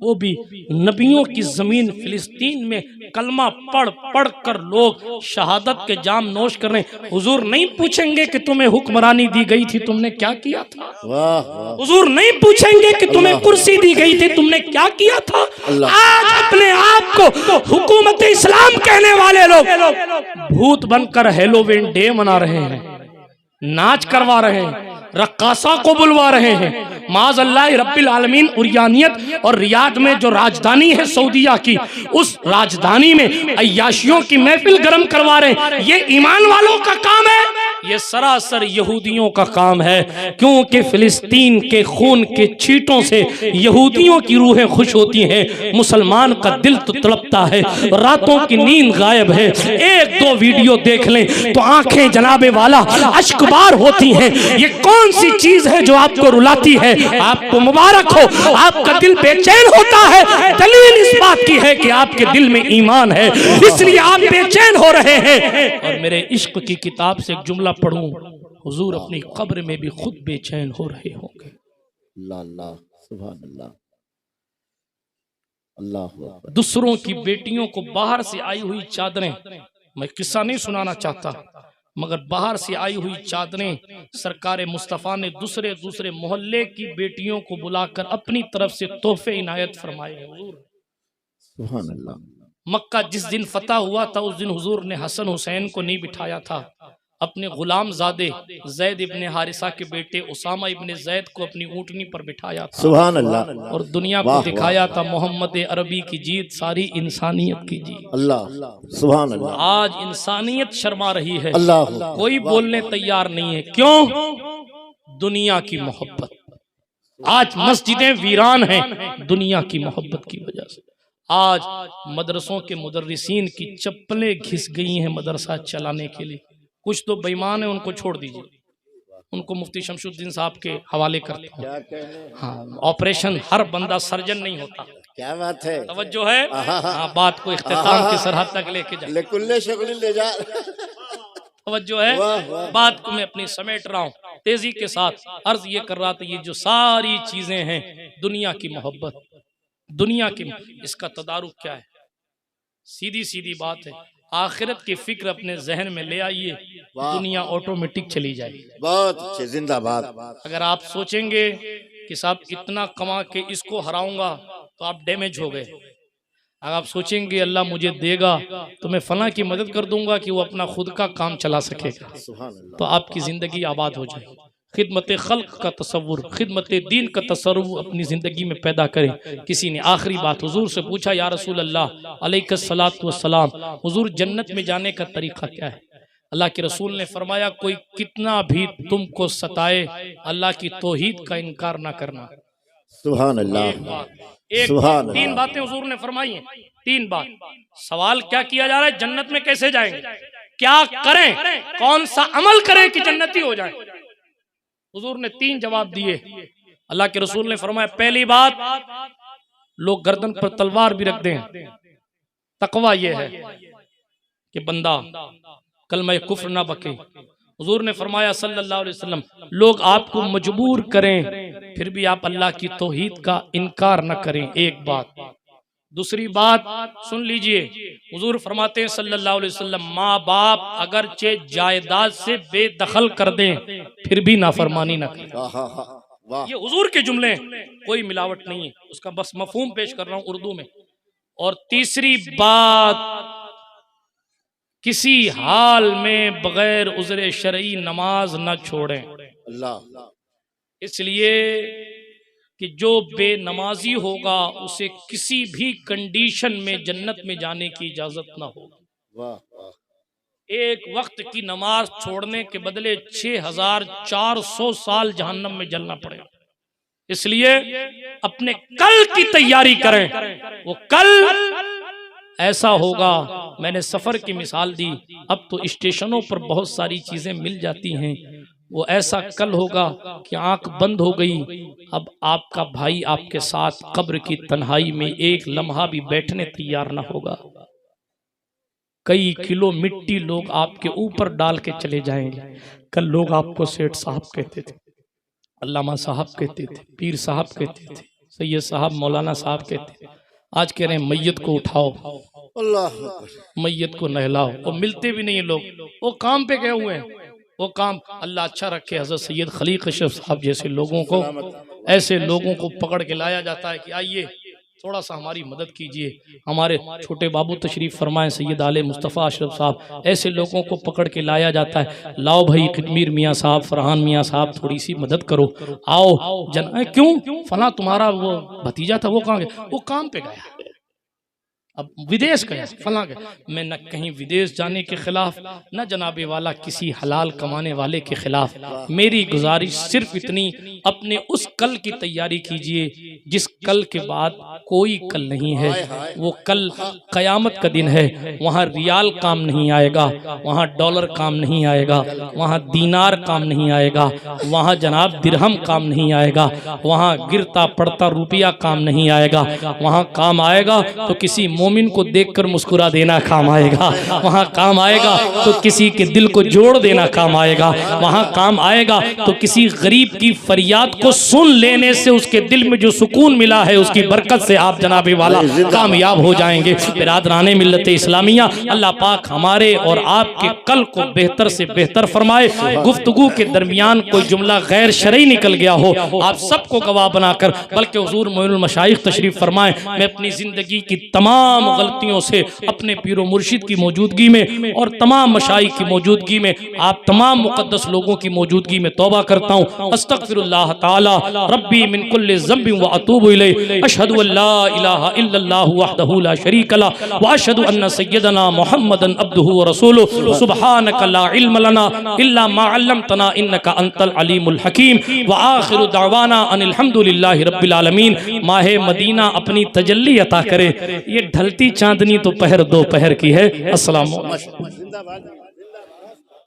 वो भी नबियों की जमीन फिलिस्तीन में कलमा पढ़ पढ़ कर लोग शहादत के जाम नोश कर रहे हैं। हुजूर नहीं पूछेंगे कि तुम्हें हुक्मरानी दी गई थी, तुमने क्या किया था? हुजूर नहीं पूछेंगे कि तुम्हें कुर्सी दी गई थी, तुमने क्या किया था? आज अपने आप को हुकूमत इस्लाम कहने वाले लोग भूत बनकर हेलोवीन डे मना रहे हैं, नाच करवा रहे हैं, रक्कासा को बुलवा रहे हैं। माज़अल्लाह रब्बिल आलमीन उरियानियत और रियाद में जो राजधानी है सऊदिया की, उस राजधानी में अय्याशियों की महफिल गर्म करवा रहे हैं। ये ईमान वालों का काम है? ये सरासर यहूदियों का काम है, क्योंकि फिलिस्तीन के खून के छींटों से यहूदियों की रूहें खुश होती हैं, मुसलमान का दिल तो तड़पता है, रातों की नींद गायब है। एक दो वीडियो देख लें तो आंखें जनाबे वाला अश्कबार होती हैं। ये कौन सी चीज है जो आपको रुलाती है? आपको मुबारक हो, आपका दिल बेचैन होता है, दलील इस बात की है कि आपके दिल में ईमान है, इसलिए आप बेचैन हो रहे हैं। और मेरे इश्क की किताब से एक जुमला पढ़ूं, हुजूर अपनी कब्र में भी खुद बेचैन हो रहे होंगे। अल्लाह सुभान अल्लाह अल्लाह। दूसरों की बेटियों को बाहर से आई हुई चादरें, मैं किस्सा नहीं सुनाना चाहता, मगर बाहर से आई हुई चादरें सरकार मुस्तफ़ा ने दूसरे दूसरे मोहल्ले की बेटियों को बुलाकर अपनी तरफ से तोहफे इनायत फरमाए हैं। हुजूर सुभान अल्लाह। मक्का जिस दिन फतह हुआ था उस दिन हुजूर ने हसन हुसैन को नहीं बिठाया था, अपने गुलाम ज़ादे जैद इब्ने हारिसा के बेटे उसामा इब्ने जैद को अपनी ऊँटनी पर बिठाया था। सुभान अल्लाह। और दुनिया को दिखाया था मोहम्मद अरबी की जीत सारी इंसानियत की जीत। अल्लाह सुभान अल्लाह। आज इंसानियत शर्मा रही है, अल्लाह कोई बोलने तैयार नहीं है। क्यों? दुनिया की मोहब्बत। आज मस्जिदें वीरान हैं दुनिया की मोहब्बत की वजह से। आज मदरसों के मुदर्रिसीन की चप्पलें घिस गई हैं मदरसा चलाने के लिए। कुछ तो बेईमान है, उनको छोड़ दीजिए, उनको मुफ्ती शमशुद्दीन साहब के हवाले करते हैं। हाँ, ऑपरेशन हर बंदा सर्जन नहीं होता। क्या बात है, तवज्जो है। हाँ, बात को इख्तिताम की सरहद तक लेके जा, ले जा। तवज्जो है। बात को मैं अपनी समेट रहा हूँ, तेजी के साथ अर्ज ये कर रहा था, ये जो सारी चीजें हैं दुनिया की मोहब्बत, दुनिया की, इसका तदारुक क्या है? सीधी सीधी बात है, आखिरत की फिक्र अपने जहन में ले आइए, दुनिया ऑटोमेटिक चली जाएगी। बहुत अच्छे, जिंदाबाद। अगर आप सोचेंगे कि साहब इतना कमा के इसको हराऊंगा तो आप डैमेज हो गए। अगर आप सोचेंगे अल्लाह मुझे देगा तो मैं फला की मदद कर दूंगा कि वो अपना खुद का काम चला सकेगा, तो आपकी जिंदगी आबाद हो जाएगी। खिदमत खल्क का तसव्वुर, खिदमत दीन का तसव्वुर अपनी ज़िंदगी में पैदा करें। किसी ने आखिरी बात हुजूर से पूछा, या रसूल अल्लाह अलैहिस्सलातु वस्सलाम, हुजूर जन्नत में जाने का तरीका क्या है? अल्लाह के रसूल ने फरमाया, कोई कितना भी तुमको सताए अल्लाह की तौहीद का इनकार ना करना। सुभान अल्लाह। एक तीन बातें हुजूर ने फरमाई हैं, तीन बात। सवाल क्या किया जा रहा है? जन्नत में कैसे जाएंगे, क्या करें, कौन सा अमल करें कि जन्नती हो जाए? हुजूर ने तीन जवाब दिए। अल्लाह के रसूल ने फरमाया, पहली बात, लोग गर्दन पर तलवार भी रख दें, तकवा यह है कि बंदा कलमा कुफ्र ना बके। हुजूर ने फरमाया सल्लल्लाहु अलैहि वसल्लम, लोग आपको मजबूर करें फिर भी आप अल्लाह की तौहीद का इनकार न करें। एक बात। दूसरी बात सुन लीजिए, हुजूर फरमाते हैं सल्लल्लाहु अलैहि वसल्लम, माँ बाप अगरचे जायदाद से बेदखल कर दें फिर भी नाफरमानी न करें। ये हुजूर के जुमले हैं, कोई मिलावट नहीं है, उसका बस मफहूम पेश कर रहा हूँ उर्दू में। और तीसरी बात, किसी हाल में बगैर उज़्र शरई नमाज न छोड़ें। अल्लाह, इसलिए कि जो बेनमाजी होगा उसे किसी भी कंडीशन में जन्नत में जाने की इजाजत ना होगी। एक वक्त की नमाज छोड़ने के बदले 6400 साल जहन्नम में जलना पड़ेगा। इसलिए अपने कल की तैयारी करें, वो कल ऐसा होगा। मैंने सफर की मिसाल दी, अब तो स्टेशनों पर बहुत सारी चीजें मिल जाती हैं। वो ऐसा कल होगा कि आंख बंद हो गई, अब आपका भाई आपके साथ कब्र की तन्हाई में एक लम्हा भी बैठने तैयार ना होगा। कई किलो मिट्टी लोग आपके ऊपर डाल के चले जाएंगे। कल लोग आपको सेठ साहब कहते थे, अल्लामा साहब कहते थे, पीर साहब कहते थे, सैयद साहब, मौलाना साहब कहते थे। आज कह रहे हैं मैयत को उठाओ, अल्लाह मैयत को नहलाओ। वो मिलते भी नहीं है लोग, वो काम पे गए हुए हैं। वो काम अल्लाह अच्छा रखे, हज़रत सैयद खलीक अशरफ साहब जैसे लोगों को, ऐसे लोगों को पकड़ के लाया जाता है कि आइए थोड़ा सा हमारी मदद कीजिए। हमारे छोटे बाबू तशरीफ फरमाएं, सैयद आले मुस्तफ़ा अशरफ साहब, ऐसे लोगों को पकड़ के लाया जाता है। लाओ भाई कितमीर मियाँ साहब, फरहान मियाँ साहब, थोड़ी सी मदद करो, आओ क्यों फला तुम्हारा वो भतीजा था वो कहाँ गया? वो काम पे गया। अब विदेश गया फला गया, मैं न कहीं विदेश जाने के खिलाफ, न जनाबे वाला किसी हलाल कमाने वाले के खिलाफ। मेरी गुजारिश सिर्फ इतनी, अपने उस कल की तैयारी कीजिए जिस कल के बाद कोई कल नहीं है। वो कल कयामत का दिन है। वहाँ रियाल काम नहीं आएगा, वहाँ डॉलर काम नहीं आएगा, वहाँ दीनार काम नहीं आएगा, वहाँ जनाब दिरहम काम नहीं आएगा, वहाँ गिरता पड़ता रुपया काम नहीं आएगा। वहाँ काम आएगा तो किसी मोमिन को देखकर मुस्कुरा देना काम आएगा। वहाँ काम आएगा तो किसी के दिल को जोड़ देना काम आएगा। वहाँ काम आएगा तो किसी गरीब की फरियाद को सुन लेने से उसके दिल में जो सुकून मिला है उसकी बरकत से आप जनाबे वाला कामयाब हो जाएंगे। बिरादराने मिल्लत इस्लामिया, अल्लाह पाक हमारे और आपके कल को बेहतर से बेहतर फरमाए। गुफ्तगू के दरमियान कोई जुमला गैर शरई निकल गया हो, आप सबको गवाह बनाकर, बल्कि हुजूर मोइनुल मशाइख तशरीफ फरमाएं, मैं अपनी जिंदगी की तमाम गलतियों से अपने पीरो मुर्शिद की मौजूदगी में और तमाम मशाइख की मौजूदगी में, आप तमाम मुकद्दस लोगों की मौजूदगी में तौबा करता हूँ। अस्तगफिरुल्लाह ताला रब्बी मिन कुल्लि ज़ंबिन व अतूबु इलैहि। अशहदु अल्ला इलाहा इल्लल्लाहु वहदहु ला शरीक लहु व अशहदु अन्ना सय्यदना मुहम्मदन अब्दुहु व रसूलुहु। सुब्हानका ला इल्म लना इल्ला मा अल्लमतना इन्नका अंतल अलीमुल हकीम। व आखिरु दावाना अनिल हम्दुलिल्लाहि रब्बिल आलमीन। माहे मदीना अपनी तजल्ली अता करे। ये ढलती चांदनी तो पहर दो पहर की है। अस्सलाम वालेकुम।